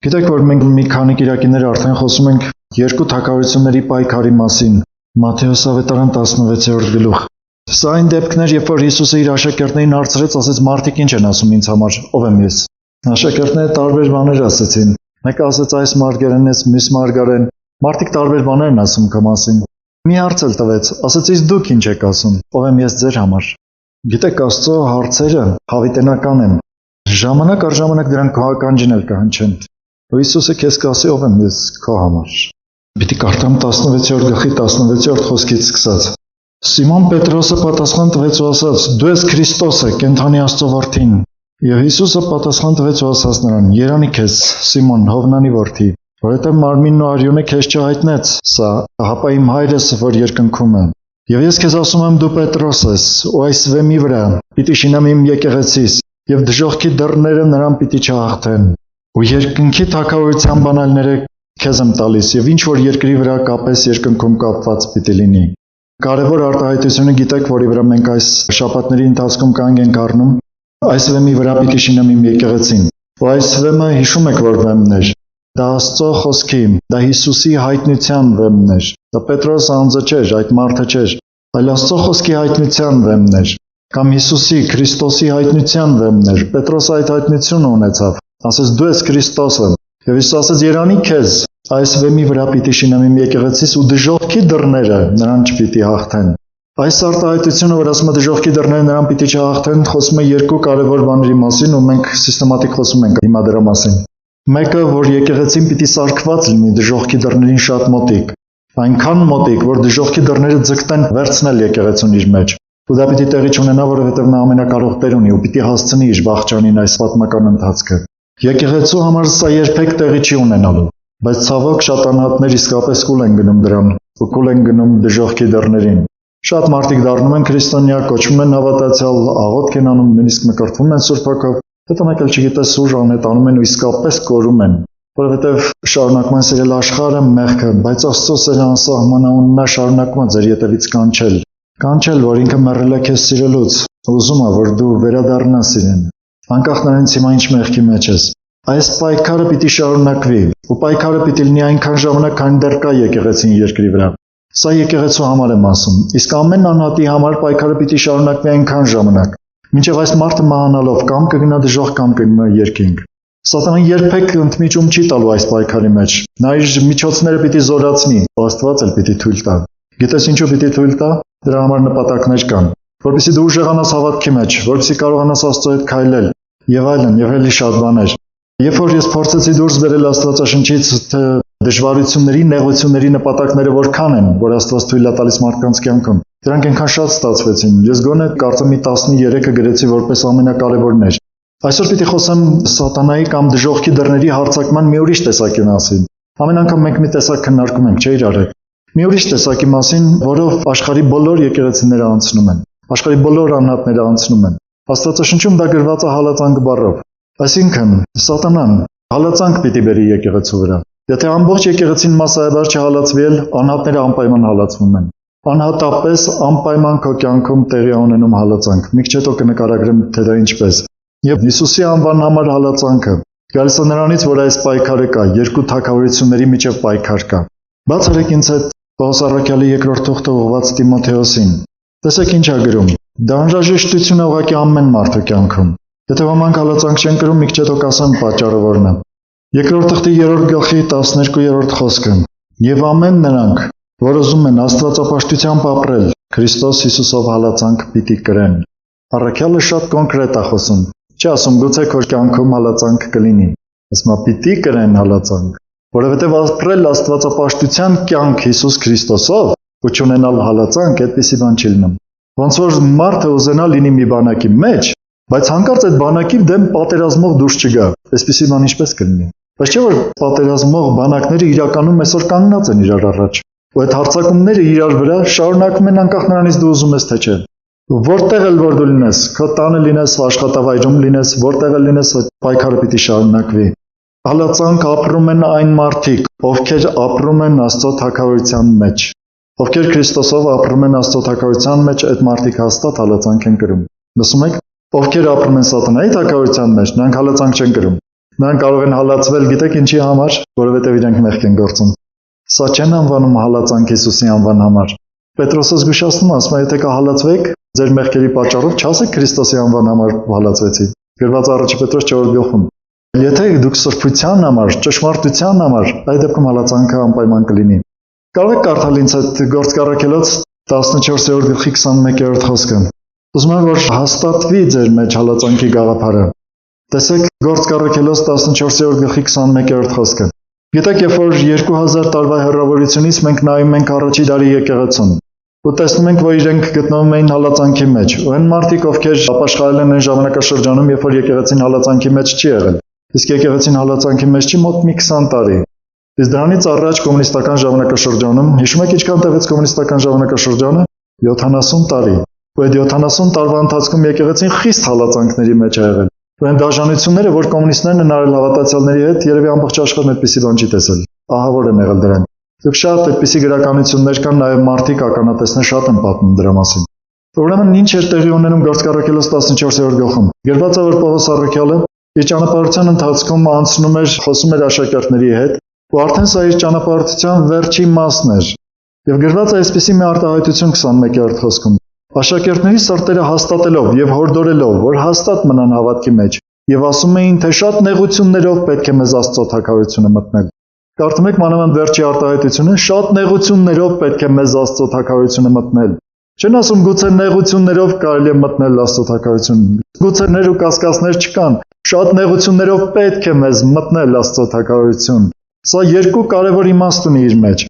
Գիտեք, որ մենք մի քանի կիրակիներ արդեն խոսում ենք երկու թագավորությունների պայքարի մասին, Մատթեոս ավետարան 16-րդ գլուխ։ Սա այն դեպքներ, երբ որ Հիսուսը իր աշակերտներին հարցրեց, ասեց՝ մարդիկ ինչ են ասում ինձ համար, ով եմ ես։ Աշակերտները տարբեր բաներ ասեցին։ Մեկը ասեց այս մարգարեն ես, մյուս մարգարեն։ Մարդիկ տարբեր բաներ են ասում քո մասին։ Մի հարց էլ տվեց, ասեց՝ իսկ դուք ինչ եք ասում, ով եմ ես ձեր համար։ Գիտեք, Աստծո հարցերը հավիտենական են։ Ժամանակ առ ժամանակ դրանք քո ականջին էլ կհնչեն։ Ու Հիսուսը քեզ կասի, ով եմ ես քո համար։ Պիտի կարդամ 16-րդ գլխի 16-րդ խոսքից սկսած։ Սիմոն Պետրոսը պատասխան տվեց ու ասաց. Դու ես Քրիստոսը, կենդանի Աստծո որդին։ Եվ Հիսուսը պատասխան տվեց ու ասաց նրան. Երանի քեզ, Սիմոն, Հովնանի որդի, որովհետև մարմինն ու արյունը քեզ չհայտնեց սա, հապա իմ Հայրս, որ երկնքում է։ Եվ ես քեզ ասում եմ, դու Պետրոս ես, ու այս վեմի վրա պիտի շինեմ իմ եկեղեցիս, եւ դժոխքի դռները նրան պիտի չհաղթեն։ Ու երկնքի թագավորության բանալները քեզ եմ տալիս, եւ ինչ որ երկրի վրա կապես, երկնքում կապված պիտի լինի։ Կարևոր արտահայտությունը գիտեք, որի վրա մենք այս շաբաթների ընթացքում կանգ ենք առնում, այս վեմի վրա պիտի շինեմ իմ եկեղեցին։ Ու այս վեմը հիշում եք, որ վեմն էր։ Դա Աստծո խոսքի, դա Հիսուսի հայտնության վեմն էր։ Դա Պետրոս անձը չէր, այդ մարդը չէր, այլ Աստծո խոսքի հայտնության վեմն էր։ Կամ Հիսուսի, Քրիստոսի հայտնության վեմն էր։ Պետրոս այդ հայտնությունը ունեցավ։ Ասեց դու ես Քրիստոսը։ Եվ Հիսուս ասեց երանի քեզ, այս վեմի վրա պիտի շինեմ իմ եկեղեցիս ու դժոխքի դռները նրան չպիտի հաղթեն։ Այս արտահայտությունը, որ ասում է դժոխքի դռները նրան պիտի չհաղթեն, խոսում է երկու կարևոր բաների մասին ու մենք սիստեմատիկ խոսում ենք հիմա դրա մասին։ Մեկը, որ եկեղեցին պիտի սարքված լինի դժոխքի դռներին շատ մոտիկ, այնքան մոտիկ, որ դժոխքի դռները ձգտեն վերցնել եկեղեցուն իր մեջ։ Ու դա պիտի տեղի չունենա, որովհետև նա ամենակարող Տեր ունի ու պիտի հասցնի իր վախճանին այս պատմական ընթացքը։ Եկեղեցու համար սա երբեք տեղի չի ունենալու, բայց ցավոք շատ անհատներ իսկապես կուլ են գնում դրան ու կուլ են գնում դժոխքի դռներին։ Շատ մարդիկ դառնում են քրիստոնյա, կոչվում են հավատացյալ, աղոթք են անում, նույնիսկ մկրտվում են Սուրբ Հոգով, հետո մեկ էլ չգիտես ուժ անհետանում են ու իսկապես կորում են, որովհետև շարունակում են սիրել աշխարհը, մեղքը, բայց Աստծո սերը անսահմանուն նա շարունակում է ձեր ետևից կանչել, որ ինքը մեռել է քեզ սիրելուց, ուզում է, որ դու վերադառնաս իրեն, անկախ նրանից հիմա ինչ մեղքի մեջ ես։ Այս պայքարը պիտի շարունակվի, ու պայքարը պիտի լինի այնքան ժամանակ, քան դեռ կա եկեղեցին երկրի վրա։ Սա եկեղեցու համար եմ ասում, իսկ ամեն անհատի համար պայքարը պիտի շարունակվի այնքան ժամանակ, մինչև այս մարդը մահանալով կամ կգնա դժոխք կամ կգնա երկինք։ Սատանան երբեք ընդմիջում չի տալու այս պայքարի մեջ։ Նա իր միջոցները պիտի զորացնի, Աստված էլ պիտի թույլ տա։ Գիտես ինչու պիտի թույլ տա։ Դրա համար նպատակներ կան, որպեսզի դու ուժեղանաս հավատքի մեջ, որպեսզի կարողանաս Աստծո հետ քայլել, եւ այլն, եւ ելի շատ բաներ։ Երբ որ ես փորձեցի դուրս բերել Աստվածաշնչից թե դժվարությունների, նեղությունների նպատակները որքան են, որ Աստված թույլ է տալիս մարդկանց կյանքում, դրանք այնքան շատ ստացվեցին։ Ես գոնե կարծեմ մի 13-ը գրեցի որպես ամենակարևորներ։ Այսօր պիտի խոսեմ սատանայի կամ դժոխքի դռների հարձակման մի ուրիշ տեսակի մասին։ Ամեն անգամ մենք մի տեսակ քննարկում ենք, չէ՞ իրար։ Մի ուրիշ տեսակի մասին, որով աշխարհի բոլոր եկեղեցիները անցնում են, աշխարհի բոլոր անհատները անցնում են։ Աստվածաշնչում դա գրված է հալածանք բառով։ Այսինքն, սատանան հալածանք պիտի բերի եկեղեցու վրա։ Եթե ամբողջ եկեղեցին մասսայաբար չհալածվի, անհատները անպայման հալածվում են։ Անհատապես անպայման քո կյանքում տեղի ունենում հալածանք։ Մի քիչ հետո կնկարագրեմ, թե դա ինչպես։ Եվ Հիսուսի անվան համար հալածանքը գալիս է նրանից, որ այս պայքարը կա, երկու թագավորությունների միջև պայքար կա։ Բացառեք ինձ հետ Պողոս առաքյալի երկրորդ թուղթը ուղղված Տիմոթեոսին։ Տեսեք ինչ է գրում։ Դա անհրաժեշտություն է ուղղակի ամեն մարդու կյանքում։ Եթե ոմանք հալածանք չեն կրում, մի քիչ հետո կասեմ պատճառը որն է։ Երկրորդ թղթի 3-րդ գլխի 12-րդ խոսքը։ Եվ ամեն նրանք, որ ուզում են աստվածապաշտությամբ ապրել, Քրիստոս Հիսուսով հալածանք պիտի կրեն։ Առաքյալը շատ կոնկրետ է խոսում։ Չի ասում գուցե քո կյանքում հալածանք կլինի։ Ասում է պիտի կրեն հալածանք, որովհետև ապրել աստվածապաշտության կյանք Հիսուս Քրիստոսով ու չունենալ հալածանք, այդպիսի բան չի լինում։ Ոնց որ մարդը ուզենա լինի մի բանակի մեջ, բայց հանկարծ այդ բանակի դեմ պատերազմող դուրս չգա, այսպիսի բան ինչպես կլինի։ Բայց չէ՞ որ պատերազմող բանակները իրականում այսօր կանգնած են իրար առաջ, ու այդ հարձակումները իրար վրա շարունակվում են անկախ նրանից դու ուզում ես թե չէ։ Որտեղ էլ որ դու լինես, քո տանը լինես, աշխատավայրում լինես, որտեղ էլ լինես, այդ պայքարը պիտի շարունակվի։ Հալածանք ապրում են այն մարդիկ, ովքեր ապրում են Աստծո թագավորության մեջ։ Ովքեր Քրիստոսով ապրում են Աստծո թագավորության մեջ, այդ մարդիկ հաստատ հալածանք են կրում։ Լսում եք, ովքեր ապրում են սատանայի թագավորության մեջ, նրանք հալածանք չեն կրում։ Նրանք կարող են հալածվել, գիտեք ինչի համար, որովհետև իրենք մեղք են գործում։ Սա չեն անվանում հալածանք Հիսուսի անվան համար։ Պետրոսը զգուշացնում ասում է, եթե կհալածվեք, ձեր մեղքերի պատճառով չասեք Քրիստոսի անվան համար հալածվեցի։ Գրված 1 Պետրոս 4 գլխում։ Եթե դուք սրբության համար, ճշմարտության համար, այդ դեպքում հալածանքը անպայման կլինի։ Կարող եք կարդալ ինձ այդ Գործք առաքելոց 14-րդ գլխի 21-րդ խոսքը։ Ուզում եմ, որ հաստատվի ձեր մեջ հալածանքի գաղափարը։ Տեսեք Գործք առաքելոց 14-րդ գլխի 21-րդ խոսքը։ Գիտեք, երբ որ 2000 տարվա հեռավորությունից մենք նայում ենք առաջի դարի եկեղեցուն, ու տեսնում ենք, որ իրենք գտնվում էին հալածանքի մեջ։ Ու այն մարդիկ, ովքեր ապաշխարել են այն ժամանակաշրջանում, երբ որ եկեղեցին հալածանքի մեջ չի եղել։ Իսկ եկեղեցին հալածանքի մեջ չի մոտ մի 20 տարի։ Իսկ դրանից առաջ կոմունիստական ժամանակաշրջանում, հիշում եք ինչքան տևեց կոմունիստական ժամանակաշրջանը? 70 տարի։ Ու այդ 70 տարվա ընթացքում եկեղեցին խիստ հալածանքների մեջ է եղել։ Ու այն դաժանությունները, որ կոմունիստներն են արել հավատացյալների հետ, երևի ամբողջ աշխարհն այդպիսի բան չի տեսել։ Ահավոր են եղել դրանք։ Դուք շատ այդպիսի գրականություններ կան, նաև մարդիկ ականատեսներ շատ են պատմում դրա մասին։ Ուրեմն ինչ էր տեղի ունենում Գործք առաքելոց 14-րդ գլխում։ Գրված է, որ Պողոս առաքյալը իր ճանապարհության ընթացքում անցնում էր, խոսում էր աշակերտների հետ, ու արդեն սա իր ճանապարհության վերջի մասն էր։ Եվ գրված է այսպիսի մի արտահայտություն 21-րդ խոսքում. Աշակերտների սրտերը հաստատելով եւ հորդորելով, որ հաստատ մնան հավատքի մեջ, եւ ասում էին, թե շատ նեղություններով պետք է մեզ Աստծո թագավորությունը մտնել։ Կարդում եք մանավանդ վերջի արտահայտությունը, շատ նեղություններով պետք է մեզ Աստծո թագավորությունը մտնել։ Չեն ասում գուցե նեղություններով կարելի է մտնել Աստծո թագավորություն։ Գուցե ներ ու կասկածներ չկան, շատ նեղություններով պետք է մեզ մտնել Աստծո թագավորություն։ Սա երկու կարևոր իմաստ ունի իր մեջ։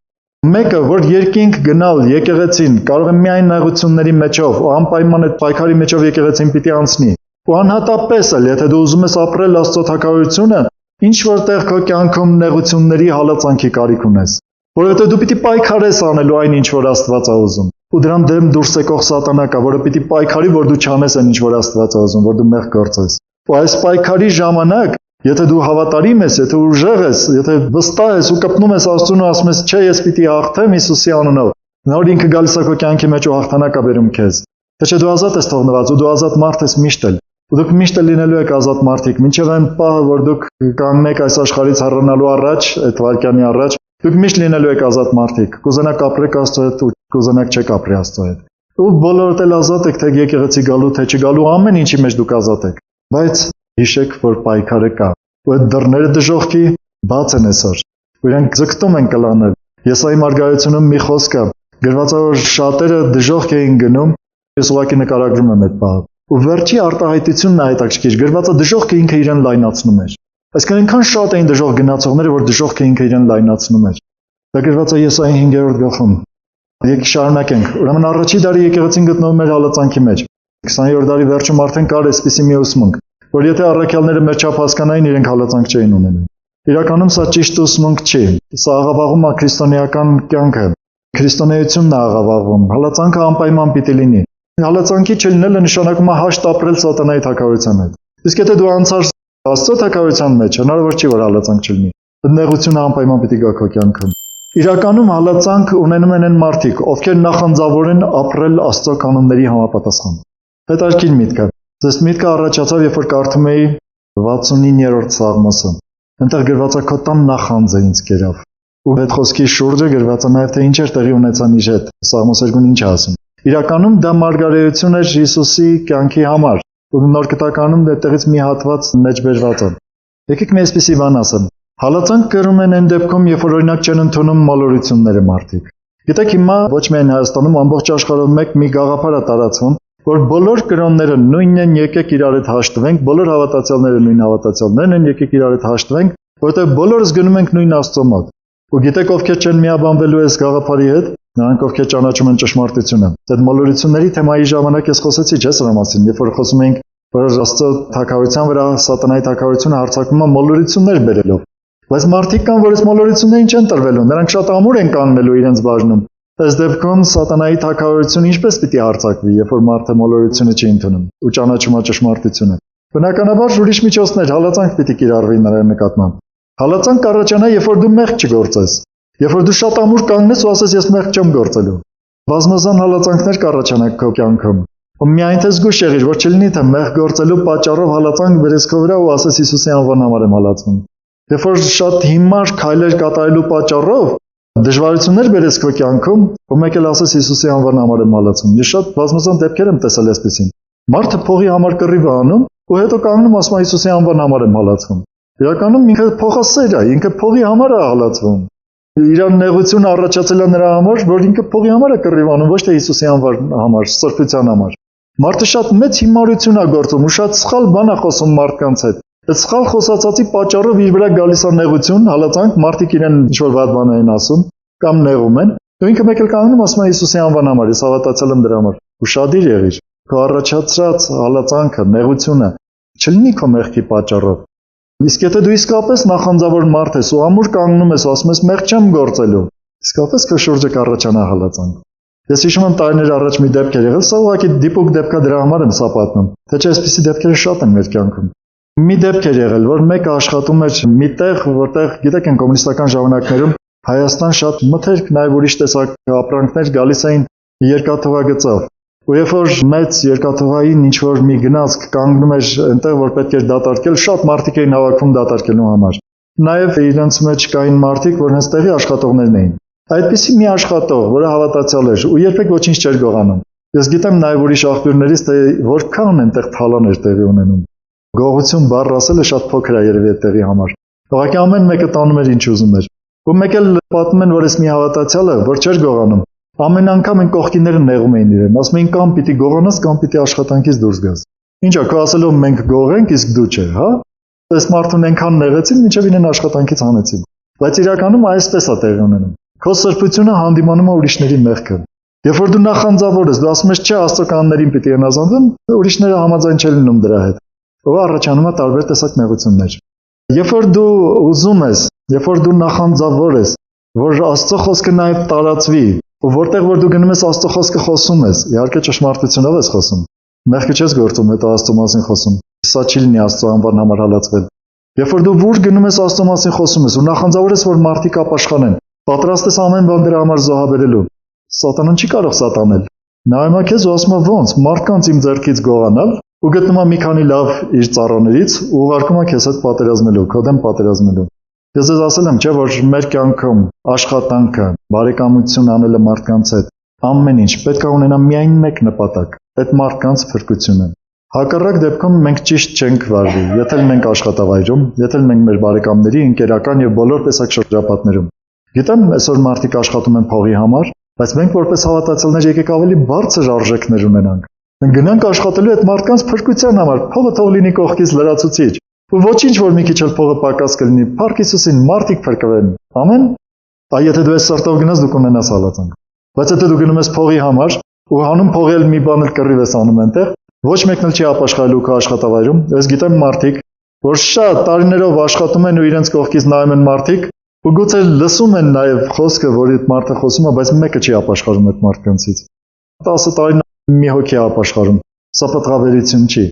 Մեկը, որ երկինք գնալ եկեղեցին կարող է միայն նեղությունների մեջով, ու անպայման այդ պայքարի մեջով եկեղեցին պիտի անցնի։ Ու անհատապես էլ, եթե դու ուզում ես ապրել Աստծո թագավորությունը, ինչ որտեղ քո կյանքում նեղությունների հալածանքի կարիք ունես, որովհետև դու պիտի պայքարես անելու այն, ինչ որ Աստված է ուզում։ Ու դրան դեմ դուրս եկող սատանա կա, որը պիտի պայքարի, որ դու չանես այն, ինչ որ Աստված է ուզում, որ դու մեղք գործես։ Ու այս պայքարի ժամանակ, եթե դու հավատարիմ ես, եթե ուժեղ ես, եթե վստահ ես ու կպնում ես Աստծուն ու ասում ես, չէ, ես պիտի հաղթեմ Հիսուսի անունով, նոր ինքը գալիս է քո կյանքի մեջ ու հաղթանակ է բերում քեզ։ Թե չէ դու ազատ ես թողնված ու դու ազատ մարդ ես միշտ էլ։ Ու դուք միշտ էլ լինելու եք ազատ մարդիկ, մինչև այն պահը, որ դուք կանգնեք այս աշխարհից հեռանալու առաջ, այդ վայրկյանի առաջ, դուք միշտ լինելու եք ազատ մարդիկ։ Կուզենաք ապրեք Աստծո հետ ու կուզենաք չեք ապրի Աստծո հետ։ Ու բոլորդ էլ ազատ եք, թե եկեղեցի գալու, թե չգալու, ամեն ինչի մեջ դուք ազատ եք։ Բայց հիշեք, որ պայքարը կա։ Ու այդ դռները դժոխքի բաց են այսօր։ Ու իրենք ձգտում են կլանել։ Եսայի մարգարեությունում մի խոսք կա, գրված է, որ շատերը դժոխք էին գնում, ես ուղղակի նկարագրում եմ այդ բանը։ Ու վերջի արտահայտությունն է հետաքրքիր, գրված է դժոխքը ինքը իրեն լայնացնում էր։ Այսինքն այնքան շատ էին դժոխք գնացողները, որ դժոխքը ինքը իրեն լայնացնում էր։ Դա գրված է Եսայի 5-րդ գլխում։ Եկեք շարունակենք։ Ուրեմն առաջի դարի եկեղեցին գտնվում էր հալածանքի մեջ։ 20-րդ դարի վերջում արդեն կար այսպիսի մի ուսմունք, որ եթե առաքյալները մեր չափ հասկանային, իրենք հալածանք չէին ունենում։ Իրականում սա ճիշտ ուսմունք չի։ Սա աղավաղում է քրիստոնեական կյանքը։ Քրիստոնեությունն է աղավաղում։ Հալածանքը անպայման պիտի լինի։ Հալածանքի չլինելը նշանակում է հաշտ ապրել սատանայի թագավորության հետ։ Իսկ եթե դու անցար Աստծո թագավորության մեջ, հնարավոր չի որ հալածանք չլինի։ Բնեղությունը անպայման պիտի գա քո կյանքում։ Իրականում հալածանք ունենում են այն մարդիկ, ովքեր նախանձավոր են ապրել Աստծո կանոնների համապատասխան։ Հետարքին միտքը։ Ձեզ միտքը առաջացավ, երբ որ կարդում էի 69-րդ Սաղմոսը։ Այնտեղ գրված է քո տան նախանձը ինձ կերավ։ Ու այդ խոսքի շուրջը գրված է նաև թե ինչ էր տեղի ունեցան իր հետ։ Սաղմոս 2-ն ինչ է ասում։ Իրականում դա մարգարեություն էր Հիսուսի կյանքի համար։ Ու նոր կտականում այդտեղից մի հատված մեջ բերված է։ Եկեք մի այսպիսի բան ասեմ։ Հալածանք կրում են այն դեպքում, երբ որ օրինակ չեն ընդունում մոլորությունները մարդիկ։ Գիտեք հիմա ոչ միայն Հայաստանում, ամբողջ աշխարհում մի գաղափար է տարածվում, որ բոլոր կրոնները նույնն են, եկեք իրար հետ հաշտվենք, բոլոր հավատացյալները նույն հավատացյալներն են, եկեք իրար հետ հաշտվենք, որովհետև բոլորս գնում ենք նույն Աստծո մոտ։ Ու գիտեք ովքեր չեն միաբանվելու այս գաղափարի հետ, նրանք ովքեր ճանաչում են ճշմարտությունը։ Այդ մոլորությունների թեմայի ժամանակ ես խոսեցի, չէ՞ սրա մասին, երբ որ խոսում էինք, որ Աստծո թագավորության վրա սատանայի թագավորությունը հարձակվում է մոլորություններ բերելով։ Բայց մարդիկ կան, որ այս մոլորություններին չեն տրվելու, նրանք շատ ամուր են կանգնելու իրենց բաժնում։ Այս դեպքում սատանայի թագավորությունը ինչպես պիտի հարձակվի, երբ որ մարդը մոլորությունը չի ընդունում ու ճանաչում է ճշմարտությունը։ Բնականաբար ուրիշ միջոցներ հալածանք պիտի կիրառվի նրա նկատմամբ։ Հալածանք կառաջանա, երբ որ դու մեղք չգործես, երբ որ դու շատ ամուր կանգնես ու ասես ես մեղք չեմ գործելու։ Բազմազան հալածանքներ կառաջանան քո կյանքում։ Միայն թե զգուշ եղիր, որ չլինի թե մեղ գործելու պատճառով հալածանք վերեսքո վրա ու ասես Հիսուսի անվան համար եմ հալածվում։ Երբ որ շատ հիմար քայլեր կատարելու պատճառով դժվարություններ բերես քո կյանքում, ու մեկ էլ ասես Հիսուսի անվան համար եմ հալածվում։ Ես շատ բազմազան դեպքեր եմ տեսել այսպեսին։ Մարդը փողի համար կռիվ է անում, ու հետո կանգնում ասում է Հիսուսի անվան համար եմ հալածվում։ Իրականում ինքը փողասեր է, ինքը փողի համար է հալածվում։ Իր նեղությունը առաջացել է նրա համար, որ ինքը փողի համար է կռիվ անում, ոչ թե Հիսուսի անվան համար, սրբության համար։ Մարդը շատ մեծ հիմարություն է գործում ու շատ սխալ բան է խոսում մարդկանց հետ։ Այդ սխալ խոսածածի պատճառով իր վրա գալիս է նեղություն, հալածանք, մարդիկ իրեն ինչ-որ վատ բան են ասում կամ նեղում են։ Ու ինքը մեկ էլ կանգնում ասում է Հիսուսի անվան համար, ես հավատացել եմ դրա համար։ Ուշադիր եղիր, քո առաջացած հալածանքը, նեղությունը չլինի քո մեղքի պատճառով։ Իսկ եթե դու իսկապես նախանձավոր մարդ ես ու ամուր կանգնում ես ու ասում ես մեղ չեմ գործելու, իսկապես քո շուրջը կառաջանա հալածանք։ Ես հիշում եմ տարիներ առաջ մի դեպք էր եղել, սա ուղղակի դիպուկ դեպք է, դրա համար եմ սա պատմում։ Թե չէ այսպիսի դեպքերը շատ են մեր կյանքում։ Մի դեպք էր եղել, որ մեկը աշխատում էր մի տեղ, որտեղ գիտեք են կոմունիստական ժամանակներում Հայաստան շատ մթերք, նաև ուրիշ տեսակ ապրանքներ գալիս էին երկաթուղագծով։ Ու երբ որ մեծ երկաթուղային ինչ որ մի գնացք կանգնում էր այնտեղ, որ պետք էր դատարկել, շատ մարդիկ էին հավաքվում դատարկելու համար։ Նաև իրենց մեջ կային մարդիկ, որ հենց տեղի աշխատողներն էին։ Այդպիսի մի աշխատող, որը հավատացյալ էր ու երբեք ոչինչ չէր գողանում։ Ես գիտեմ նաև ուրիշ աղբյուրներից, թե որքան այնտեղ թալաներ տեղի ունենում։ Գողություն բառ ասելը շատ փոքր է երևի այդ տեղի համար։ Ուղղակի ամեն մեկը տանում էր ինչ ուզում էր։ Ու մեկ էլ պատմում են, որ ես մի հավատացյալ եմ, որ չէր գողանում։ Ամեն անգամ այն կողքիները նեղում էին իրեն, ասում էին կամ պիտի գողանաս, կամ պիտի աշխատանքից դուրս գաս։ Ինչա, քո ասելով մենք գողենք, իսկ դու չէ, հա։ Այս մարդուն այնքան նեղեցին, մինչև իրեն աշխատանքից հանեցին։ Բայց իրականում այսպես է տեղի ունենում։ Քո սրբությունը հանդիմանում է ուրիշների մեղքը։ Երբ որ դու նախանձավոր ես, դու ասում ես, չէ, Աստծո կանոններին պիտի հնազանդվեմ, ուրիշները համաձայն չեն լինում դրա հետ։ Ու առաջանում է տարբեր տեսակ նեղություններ։ Երբ որ դու ուզում ես, երբ որ դու նախանձավոր ես, որ Աստծո խոսքը նաև տարածվի, ու որտեղ որ դու գնում ես Աստծո խոսքը խոսում ես, իհարկե ճշմարտությունով ես խոսում։ Մեղքը չես գործում, հետո Աստծո մասին խոսում։ Սա չի լինի Աստծո անվան համար հալածվել։ Երբ որ դու ուր գնում ես Աստծո մասին խոսում ես ու նախանձավոր ես, որ մարդիկ ապաշխանեն, պատրաստ ես ամեն բան դրա համար զոհաբերելու։ Սատանան չի կարող սատանել։ Նա իմա քեզ ու ասում է ոնց մարդկանց իմ ձեռքից գողանալ ու գտնում է մի քանի լավ իր ծառաներից ու ուղարկում է քեզ հետ պատերազմելու, քո դեմ պատերազմելու։ Ես ձեզ ասել եմ, չէ, որ մեր կյանքում աշխատանքը, բարեկամություն անելը մարդկանց հետ, ամեն ինչ պետք է ունենա միայն մեկ նպատակ՝ այդ մարդկանց փրկությունը։ Հակառակ դեպքում մենք ճիշտ չենք վարվի, եթե մենք աշխատավայրում, եթե մենք մեր բարեկամների, ընկերական եւ բոլոր տեսակ շրջապատներում։ Գիտեմ, այսօր մարդիկ աշխատում են փողի համար, բայց մենք որպես հավատացյալներ եկեք ավելի բարձր արժեքներ ունենանք։ Մենք գնանք աշխատելու այդ մարդկանց փրկության համար, փողը թող լինի կողքից լրացուցիչ։ Ու ոչինչ որ մի քիչ էլ փողը պակաս կլինի, Փառք Հիսուսին մարդիկ փրկվեն։ Ամեն։ Այ եթե դու այս սրտով գնաս, դու կունենաս հալածանք։ Բայց եթե դու գնում ես փողի համար ու հանում փողել մի բան էլ կռիվ ես անում այնտեղ, ոչ մեկն էլ չի ապաշխարելու քո աշխատավայրում։ Ես գիտեմ մարդիկ, որ շատ տարիներով աշխատում են ու իրենց կողքից նայում են մարդիկ, ու գուցե լսում են նաև խոսքը, որ այդ մարդը խոսում է, բայց մեկը չի ապաշխարում այդ մարդկանցից։ 10 տարին մի հոգի է ապաշխարում։ Սա պատղաբերություն չի։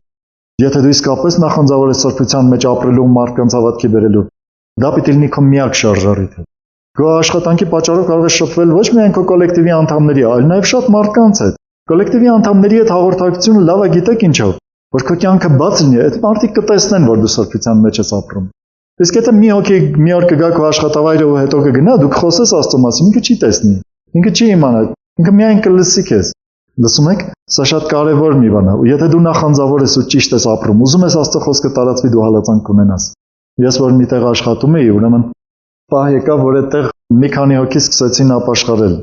Եթե դու իսկապես նախանձավոր ես սրբության մեջ ապրելու ու մարդկանց հավատքի բերելու, դա պիտի լինի քո միակ շարժառիթը։ Քո աշխատանքի պատճառով կարող ես շփվել ոչ միայն քո կոլեկտիվի անդամների, այլ նաև շատ մարդկանց հետ։ Կոլեկտիվի անդամների հետ հաղորդակցությունը լավ է, գիտեք ինչով, որ քո կյանքը բաց լինի, այդ մարդիկ կտեսնեն, որ դու սրբության մեջ ես ապրում։ Իսկ եթե մի հոգի մի օր կգա քո աշխատավայրը ու հետո կգնա, դու կխոսես Աստծո մասին, ինքը չի տեսնի, ինքը չի իմանա, ինքը միայն կլսի քեզ։ Լսում եք, սա շատ կարևոր մի բան է, ու եթե դու նախանձավոր ես ու ճիշտ ես ապրում, ուզում ես Աստծո խոսքը տարածվի, դու հալածանք կունենաս։ Ես որ միտեղ աշխատում էի, ուրեմն պահ եկավ, որ այդտեղ մի քանի հոգի սկսեցին ապաշխարել։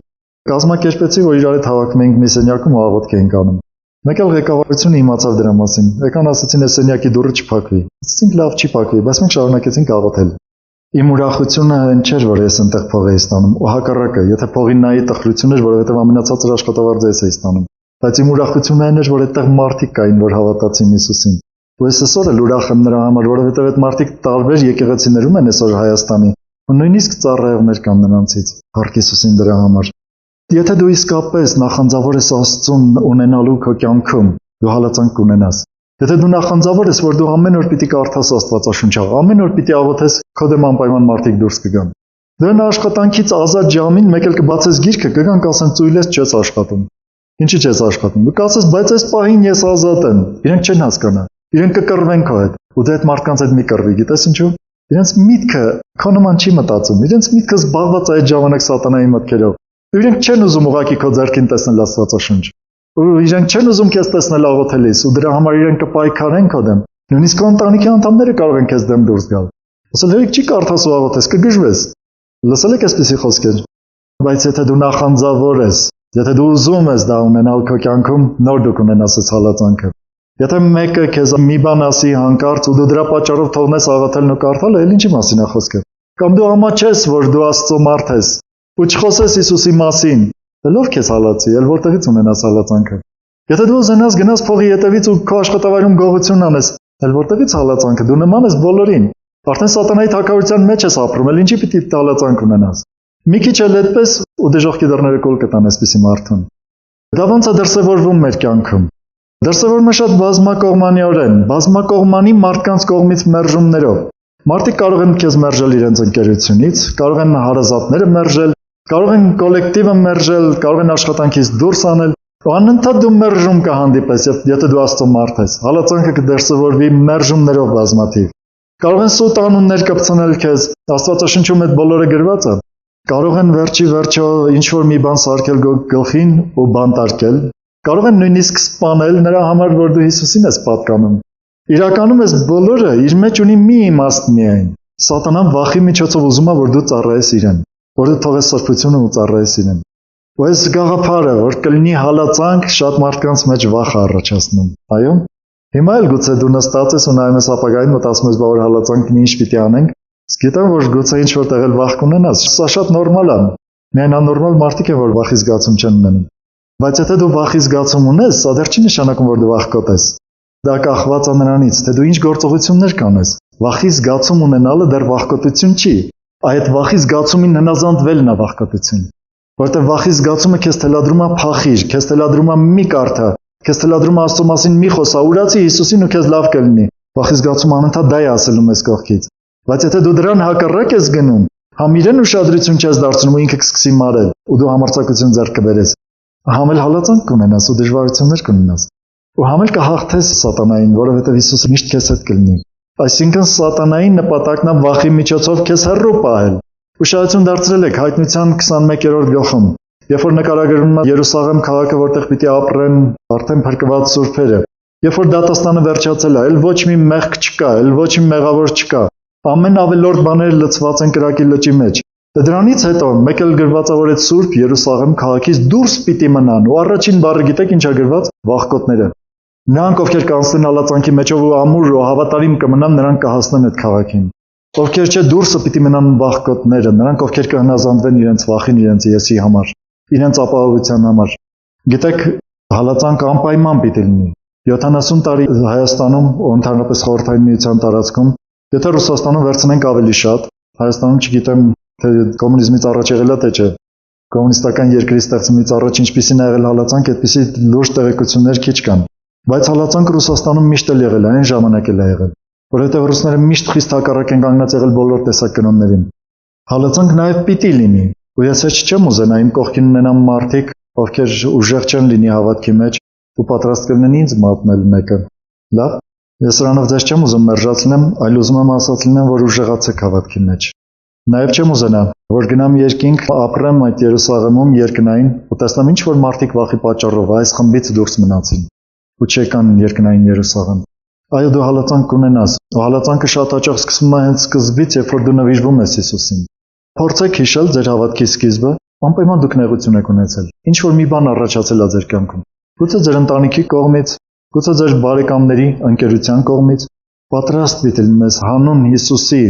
Կազմակերպեցի, որ իրար հետ հավաքվում էինք մի սենյակում ու աղոթք էինք անում։ Մեկ էլ ղեկավարությունը իմացավ դրա մասին։ Եկան ասացին, այս սենյակի դուռը չփակվի։ Ասացինք լավ չի փակվի, բայց մենք շարունակեցինք աղոթել։ Իմ ուրախությունը այն չէր, որ ես այնտեղ փող էի ստանում, ու հակառակը, եթե փողին նայի տխրություն էր, որովհետև ամենացածր աշխատավարձը ես էի ստանում։ Բայց իմ ուրախությունը այն էր, որ այդտեղ մարդիկ կային, որ հավատացին Հիսուսին։ Ու ես այսօր էլ ուրախ եմ նրա համար, որովհետև այդ մարդիկ տարբեր եկեղեցիներում են այսօր Հայաստանի, ու նույնիսկ ծառայողներ կան նրանցից։ Փառք Հիսուսին դրա համար։ Եթե դու իսկապես նախանձավոր ես Աստծուն ունենալու քո կյանքում, դու հալածանք կունենաս։ Եթե դու նախանձավոր ես, որ դու ամեն օր պիտի կարդաս Աստվածաշունչը, ամեն օր պիտի աղոթես, քո դեմ անպայման մարդիկ դուրս կգան։ Դու այն աշխատանքից ազատ ժամին մեկ էլ կբացես գիրքը, կգան կասեն ծույլ ես չես աշխատում։ Ինչի՞ չես աշխատում։ Դու կասես, բայց այս պահին ես ազատ եմ։ Իրենք չեն հասկանա։ Իրենք կկռվեն քո հետ։ Ու դու այդ մարդկանց հետ մի կռվի, գիտես ինչու՞։ Իրենց միտքը քո նման չի մտածում։ Իրենց միտքը զբաղված է այդ ժամանակ սատանայի մտքերով։ Իրենք չեն ուզում ուղղակի քո ձեռքին տեսնել Աստվածաշունչ։ Ու իրենք չեն ուզում քեզ տեսնել աղոթելիս, ու դրա համար իրենք կպայքարեն քո դեմ։ Նույնիսկ քո ընտանիքի անդամները կարող են քեզ դեմ դուրս գալ։ Ասել հերիք չի կարդաս ու աղոթես, կգժվես։ Լսել եք այսպիսի խոսքեր։ Բայց եթե դու նախանձավոր ես, եթե դու ուզում ես դա ունենալ քո կյանքում, նոր դու կունենաս այս հալածանքը։ Եթե մեկը քեզ մի բան ասի հանկարծ ու դու դրա պատճառով թողնես աղոթելն ու կարդալը, էլ ինչի մասին է խոսքը։ Կամ դու ամաչես, որ դու Աստծո մարդ ես, ու չխոսես Հիսուսի մասին, էլ ով քեզ հալածի, էլ որտեղից ունենաս հալածանքը։ Եթե դու ուզենաս գնաս փողի հետևից ու քո աշխատավայրում գողություն անես, էլ որտեղից հալածանքը, դու նման ես բոլորին։ Արդեն սատանայի թակավորության մեջ ես ապրում, էլ ինչի պիտի հալածանք ունենաս։ Մի քիչ էլ այդպես ու դժոխքի դռները կոլ կտան այսպիսի մարդուն։ Դա ոնց է դրսևորվում մեր կյանքում։ Դրսևորվում է շատ բազմակողմանիորեն, բազմակողմանի մարդկանց կողմից մերժումներով։ Մարդիկ կարող են քեզ մերժել իրենց ընկերությունից, կարող են հարազատները մերժել, կարող են կոլեկտիվը մերժել, կարող են աշխատանքից դուրս անել, ու անընդհատ դու մերժում կհանդիպես, եթե դու Աստծո մարդ ես։ Հալածանքը կդրսևորվի մերժումներով բազմաթիվ։ Կարող են սուտ անուններ կպցնել քեզ, Աստվածաշնչում այդ բոլորը գրված է։ Կարող են վերջի վերջո ինչ-որ մի բան սարքել գլխին ու բանտարկել։ Կարող են նույնիսկ սպանել նրա համար, որ դու Հիսուսին ես պատկանում։ Իրականում այս բոլորը իր մեջ ունի մի իմաստ միայն։ Սատանան վախի միջոցով ուզում է, որ դու ծառայես իրեն, որ դու թողես սրբությունը ու ծառայես իրեն։ Ու այս գաղափարը, որ կլինի հալածանք, շատ մարդկանց մեջ վախ է առաջացնում։ Այո։ Հիմա էլ գուցե դու նստած ես ու նայում ես ապագային, մտածում ես, բա որ հալածանքն ինչ պիտի անենք։ Գիտեմ, որ գուցե ինչ-որ տեղ էլ վախ կունենաս, սա շատ նորմալ է։ Միայն աննորմալ մարդիկ են, որ վախի զգացում չեն ունենում։ Բայց եթե դու վախի զգացում ունես, սա դեռ չի նշանակում, որ դու վախկոտ ես։ Դա կախված է նրանից, թե դու ինչ գործողություններ կանես։ Վախի զգացում ունենալը դեռ վախկոտություն չի։ Այդ վախի զգացումին հնազանդվելն է վախկոտություն։ Որտեղ վախի զգացումը քեզ թելադրում է փախիր, քեզ թելադրում է մի կարդա, քեզ թելադրում է Աստծո մասին մի խոսա, ուրացի Հիսուսին ու քեզ լավ կլինի։ Վախի զգացումը անընդհատ դա է ասելու մեզ կողքից։ Բայց եթե դու դրան հակառակ ես գնում, համ իրեն ուշադրություն չես դարձնում ու ինքը կսկսի մարել, ու դու համարձակություն ձեռք կբերես, համ էլ հալածանք կունենաս ու դժվարություններ կունենաս։ Ու համ էլ կհաղթես սատանային, որովհետև Հիսուսը միշտ քեզ հետ կլինի։ Այսինքն սատանայի նպատակն է վախի միջոցով քեզ հեռու պահել։ Ուշադրություն դարձրել եք Հայտնության 21-րդ գլխում, երբ որ նկարագրվում է Երուսաղեմ քաղաքը, որտեղ պիտի ապրեն արդեն փրկված սուրբերը։ Երբ որ դատաստանը վերջացել է, էլ ոչ մի մեղք չկա, էլ ոչ մի մեղավոր չկա։ Ամեն ավելորդ բաները լցված են կրակի լճի մեջ։ Դրանից հետո մեկ էլ գրված է, որ այդ Սուրբ Երուսաղեմ քաղաքից դուրս պիտի մնան, ու առաջին բառը գիտեք ինչ է գրված՝ վախկոտները։ Նրանք, ովքեր կանցնեն հալածանքի մեջով ու ամուր ու հավատարիմ կմնան, նրանք կհասնեն այդ քաղաքին։ Ովքեր չէ դուրսը պիտի մնան վախկոտները, նրանք ովքեր կհնազանդվեն իրենց վախին, իրենց եսի համար, իրենց ապահովության համար։ Գիտեք, հալածանքը անպայման պիտի լինի։ 70 տարի Հայաստանում ու ընդհանրապես Խորհրդային Միության տարածքում, եթե Ռուսաստանում վերցնենք ավելի շատ, Հայաստանում չգիտեմ, թե կոմունիզմից առաջ եղել է թե չէ, կոմունիստական երկրի ստեղծումից առաջ ինչպիսին է եղել հալածանք, այդպիսի լուրջ տեղեկություններ քիչ կան։ Բայց հալածանքը Ռուսաստանում միշտ էլ եղել է, այն ժամանակ էլ է եղել, որովհետև ռուսները միշտ խիստ հակառակ են կանգնած եղել բոլոր տեսակ կնոններին։ Հալածանք նաև պիտի լինի, ու ես հեչ չեմ ուզենա իմ կողքին ունենամ մարդիկ, ովքեր ուժեղ չեն լինի հավատքի մեջ, ու պատրաստ կլինեն ինձ մատնել մեկը։ Լավ, ես սրանով ձեզ չեմ ուզում մերժացնեմ, այլ ուզում եմ ասած լինեմ, որ ուժեղացեք հավատքի մեջ։ Նաև չեմ ուզենա, որ գնամ երկինք, ապրեմ այդ Երուսաղեմում երկնային, ու տեսնեմ ինչ որ մարդիկ վախի պատճառով այս խմբից դուրս մնացին, ու չեկան երկնային Երուսաղեմ։ Այո, դու հալածանք կունենաս, ու հալածանքը շատ հաճախ սկսվում է հենց սկզբից, երբ որ դու նվիրվում ես Հիսուսին։ Փորձեք հիշել ձեր հավատքի սկիզբը, անպայման դուք նեղություն եք ունեցել։ Ինչ որ մի բան առաջացել է ձեր կյանքում։ Գուցե ձեր ընտանիքի կողմից, գուցե ձեր բարեկամների, ընկերության կողմից, պատրաստ պիտի լինես հանուն Հիսուսի,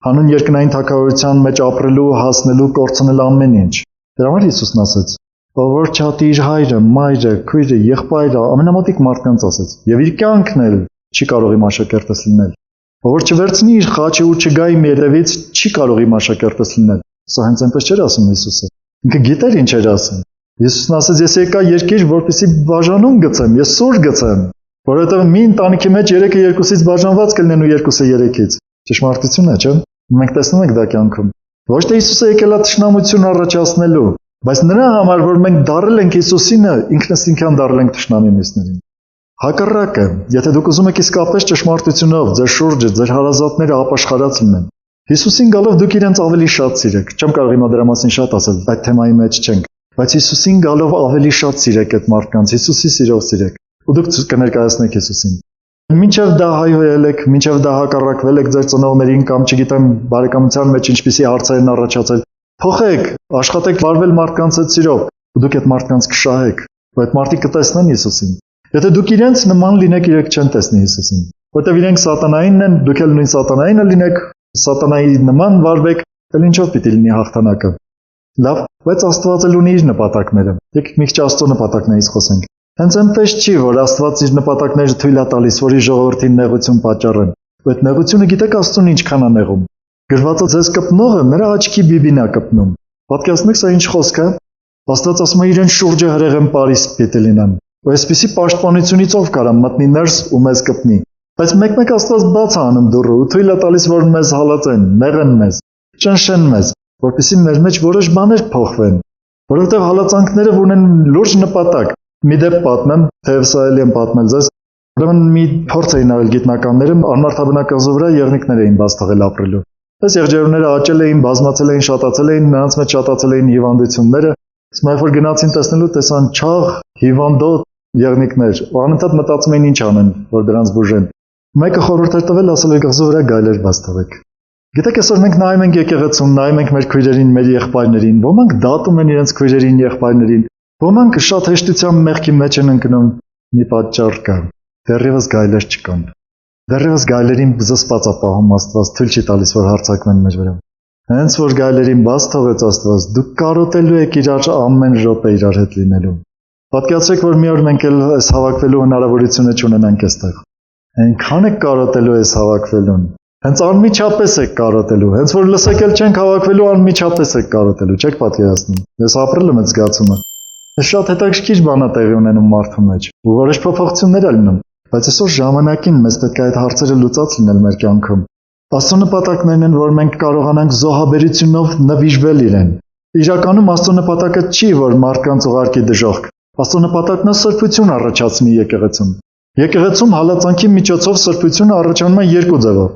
հանուն երկնային թագավորության մեջ ապրելու, հասնելու, կորցնել ամեն ինչ։ Դրա համար Հիսուսն ասեց. «Ով որ չատի իր հայրը, մայրը, քույրը, եղբայրը, ամենամոտիկ մարդկանց ասեց, եւ իր կյանքն էլ չի կարող իմ աշակերտս լինել։ Ով որ չվերցնի իր խաչը ու չգա իմ երևից, չի կարող իմ աշակերտս լինել»։ Սա հենց այնպես չէր ասում Հիսուսը։ Ինքը գիտեր ինչ էր ասում։ Հիսուսն ասաց, ես եկա երկիր, որպեսզի բաժանում գցեմ, ես սուր գցեմ, որովհետև մի ընտանիքի մեջ 3-ը 2-ից բաժանված կլինեն ու 2-ը 3-ից։ Ճշմարտություն է, չէ՞։ Մենք տեսնում ենք դա կյանքում։ Ոչ թե Հիսուսը եկել է թշնամություն առաջացնելու, Բայց նրա համար, որ մենք դարել ենք Հիսուսինը, ինքնըստինքյան դարել ենք թշնամի մյուսներին։ Հակառակը, եթե դուք ուզում եք իսկապես ճշմարտությունով ձեր շուրջը, ձեր հարազատները ապաշխարած լինեն, Հիսուսին գալով դուք իրենց ավելի շատ սիրեք։ Չեմ կարող հիմա դրա մասին շատ ասել, այդ թեմայի մեջ չենք, բայց Հիսուսին գալով ավելի շատ սիրեք այդ մարդկանց, Հիսուսի սիրով սիրեք, ու դուք կներկայացնեք Հիսուսին։ Մինչև դա հայհոյել եք, մինչև դա հակառակվել եք ձեր ծնողներին կամ չգիտեմ բարեկամության մեջ ինչպիսի հարցեր են առաջացել, փոխեք, աշխատեք վարվել մարդկանց հետ սիրով, ու դուք այդ մարդկանց կշահեք, ու այդ մարդիկ կտեսնեն Հիսուսին։ Եթե դուք իրենց նման լինեք, իրենք չեն տեսնի Հիսուսին, որտեղ իրենք սատանայինն են, դուք էլ նույն սատանայինը լինեք, սատանայի նման վարվեք, էլ ինչով պիտի լինի հաղթանակը։ Լավ, բայց Աստված էլ ունի իր նպատակները։ Եկեք մի քիչ Աստծո նպատակներից խոսենք։ Հենց այնպես չի, որ Աստված իր նպատակները թույլ է տալիս, որ իր ժողովրդին նեղություն պատճառեն։ Ու այդ նեղությունը գիտեք Աստծուն ինչքան է նեղում։ Գրվածը ձեզ կպնողը նրա աչքի բիբին է կպնում։ Պատկերացնեք սա ինչ խոսք է։ Աստված ասում է իրեն շուրջը հրեղեն Փարիզ պիտի լինեն։ Ու այսպիսի պաշտպանությունից ով կարա մտնի ներս ու մեզ կպնի։ Բայց մեկ-մեկ Աստված բաց է անում դուռը ու թույլ է տալիս, որ մեզ հալածեն, նեղեն մեզ, ճնշեն մեզ, որպեսզի մեր մեջ որոշ բաներ փոխվեն, որովհետև հալածանքները ունեն լուրջ նպատակ։ Մի դեպք պատմեմ, թեև սա էլի եմ պատմել ձեզ, ուրեմն մի փորձ էին արել գիտնականները, անմարդաբնակազու վրա եղնիկներ էին բաց թողել ապրելու։ Այս եղջերուները աճել էին, բազմացել էին, շատացել էին, նրանց մեջ շատացել էին հիվանդությունները, իսկ երբ որ գնացին տեսնելու, տեսան չաղ, հիվանդոտ եղնիկներ, ու անընդհատ մտածում էին ինչ անեն, որ դրանց բուժեն։ Մեկը խորհուրդ էր տվել, ասել էր գազու վրա գայլեր բաց թողեք։ Գիտեք, այսօր մենք նայում ենք եկեղեցուն, նայում ենք մեր քույրերին, մեր եղբայրներին, ոմանք դատում են իրենց քույրերին, եղբայրներին, ոմանք շատ հեշտությամբ մեղքի մեջ են ընկնում, մի պատճառ կա, դեռևս գայլեր չկան։ Դեռևս գայլերին զսպած է պահում Աստված, թույլ չի տալիս, որ հարձակվեն մեր վրա։ Հենց որ գայլերին բաց թողեց Աստված, դուք կարոտելու եք իրար ամեն րոպե իրար հետ լինելու։ Պատկերացրեք, որ մի օր մենք էլ այս հավաքվելու հնարավորությունը չունենանք այստեղ։ Այնքան եք կարոտելու այս հավաքվելուն։ Հենց անմիջապես եք կարոտելու, հենց որ լսեք էլ չենք հավաքվելու, անմիջապես եք կարոտելու, չեք պատկերացնում։ Ես ապրել եմ այդ զգացումը։ Շատ հետաքրքիր բան է տեղի ունենում մարդու մեջ, ու որոշ փոփոխություններ է լինում, բայց այսօր ժամանակին մեզ պետք է այդ հարցերը լուծած լինել մեր կյանքում։ Աստծո նպատակներն են, որ մենք կարողանանք զոհաբերությունով նվիժվել իրեն։ Իրականում Աստծո նպատակը չի, որ մարդկանց ուղարկի դժոխք։ Աստծո նպատակն է սրբություն առաջացնի եկեղեցում։ Եկեղեցում հալածանքի միջոցով սրբությունը առաջանում է երկու ձևով։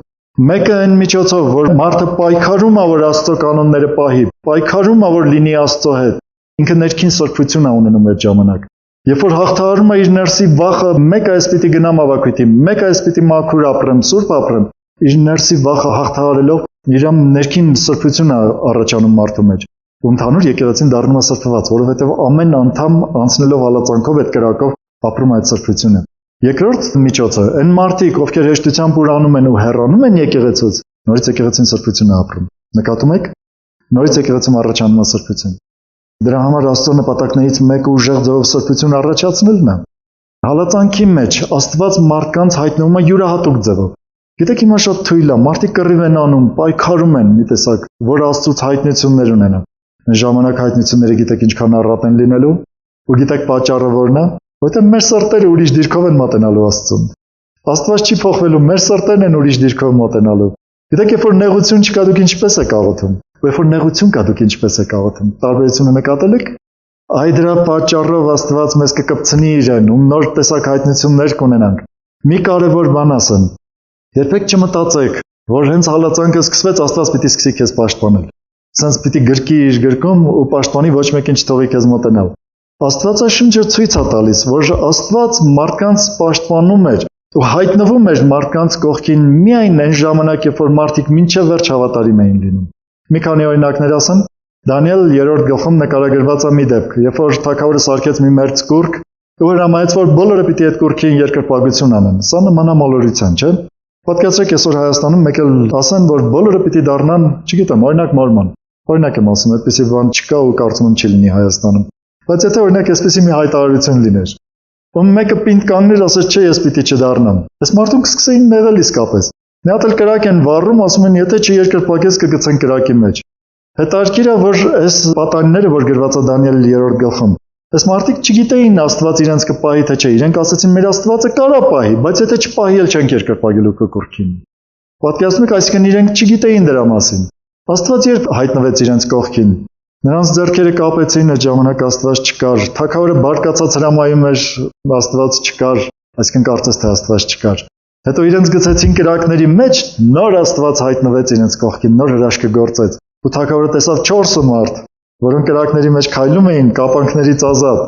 Մեկը այն միջոցով, որ մարդը պայքարում է, որ Աստծո կանոնները պահի, պայքարում է, որ լինի Աստծո հետ։ Ինքը ներքին սրբություն է ունենում այդ ժամանակ։ Երբ որ հաղթահարում է իր ներսի վախը, մեկը այս պիտի գնամ ավակույտի, մեկը այս պիտի մաքուր ապրեմ, սուրբ ապրեմ, իր ներսի վախը հաղթահարելով իր ներքին սրբությունը առաջանում մարդու մեջ։ Ու ընդհանուր եկեղեցին դառնում է սրբված, որովհետև ամեն անդամ անցնելով հալածանքով այդ կրակով ապրում է այդ սրբությունը։ Երկրորդ միջոցը, այն մարդիկ, ովքեր հեշտությամբ ուրանում են ու հեռանում են եկեղեցուց, նորից եկեղեցին սրբություն է ապրում։ Նկատում եք։ Նորից եկեղեցում առաջանում է սրբություն։ Դրա համար Աստծո նպատակներից մեկը ուժեղ ձևով սրբություն առաջացնելն է։ Հալածանքի մեջ Աստված մարդկանց հայտնվում է յուրահատուկ ձևով։ Գիտեք, հիմա շատ թույլ է, մարդիկ կռիվ են անում, պայքարում են, մի տեսակ, որ Աստծուց հայտնություններ ունենան։ Այս ժամանակ հայտնությունները գիտեք ինչքան առատ են լինելու, ու գիտեք պատճառը որն է, որտեղ մեր սրտերը ուրիշ դիրքով են մոտենալու Աստծուն։ Աստված չի փոխվելու, մեր սրտերն են ուրիշ դիրքով մոտենալու։ Գիտեք, երբ որ նեղություն չկա, դուք ինչպես եք աղոթում։ Երբ որ նեղություն կա, դուք ինչպես եք աղոթում։ Տարբերությունը նկատել եք։ Այ դրա պատճառով Աստված մեզ կկպցնի իրեն, ու նոր տեսակ հայտնություններ կունենանք։ Մի կարևոր բան ասեմ։ Երբեք չմտածեք, որ հենց հալածանքը սկսվեց, Աստված պիտի սկսի քեզ պաշտպանել։ Սենց պիտի գրկի իր գրկում ու պաշտպանի, ոչ մեկին չթողի քեզ մոտենալ։ Աստվածաշունչը ցույց է տալիս, որ Աստված մարդկանց պաշտպանում էր ու հայտնվում էր մարդկանց կողքին միայն այն ժամանակ, երբ որ մարդիկ մինչև վերջ հավատարիմ էին լինում։ Մի քանի օրինակներ ասեմ։ Դանիել 3-րդ գլխում նկարագրված է մի դեպք, երբ որ թագավորը սարքեց մի մերձ կուռք, ու հրամայեց, որ բոլորը պիտի այդ կուռքին երկրպագություն անեն։ Սա նման է մոլորության, չէ՞։ Պատկերացրեք, այսօր Հայաստանում մեկ էլ ասեն, որ բոլորը պիտի դառնան, չգիտեմ, օրինակ մորմոն։ Օրինակ եմ ասում, այդպեսի բան չկա ու կարծում եմ չի լինի Հայաստանում։ Բայց եթե օրինակ այսպեսի մի հայտարարություն լիներ, ում մեկը պինդ կանգներ, ասես չէ, ես պիտի չդառնամ։ Այս մարդուն կսկսեին նեղել իսկապես։ Մի հատ էլ կրակ են վառում, ասում են, եթե չերկրպագես կգցեն կրակի մեջ։ Հետաքրքիր է, որ այս պատանիները, որ գրված է Դանիել 3-րդ գլխում, այս մարդիկ չգիտեին Աստված իրենց կպահի թե չէ, իրենք ասացին մեր Աստվածը կարա պահի, բայց եթե չպահի էլ չենք երկրպագելու կուռքին։ Պատկերացնում եք, այսինքն իրենք չգիտեին դրա մասին։ Աստված երբ հայտնվեց իրենց կողքին, Նրանց ձեռքերը կապեցին, այդ ժամանակ Աստված չկար։ Թագավորը բարկացած հրամայում էր, Աստված չկար, այսինքն կարծես թե Աստված չկար։ Հետո իրենց գցեցին կրակների մեջ, նոր Աստված հայտնվեց իրենց կողքին, նոր հրաշքը գործեց։ Ու թագավորը տեսավ 4 մարդ, որոնք կրակների մեջ քայլում էին, կապանքներից ազատ։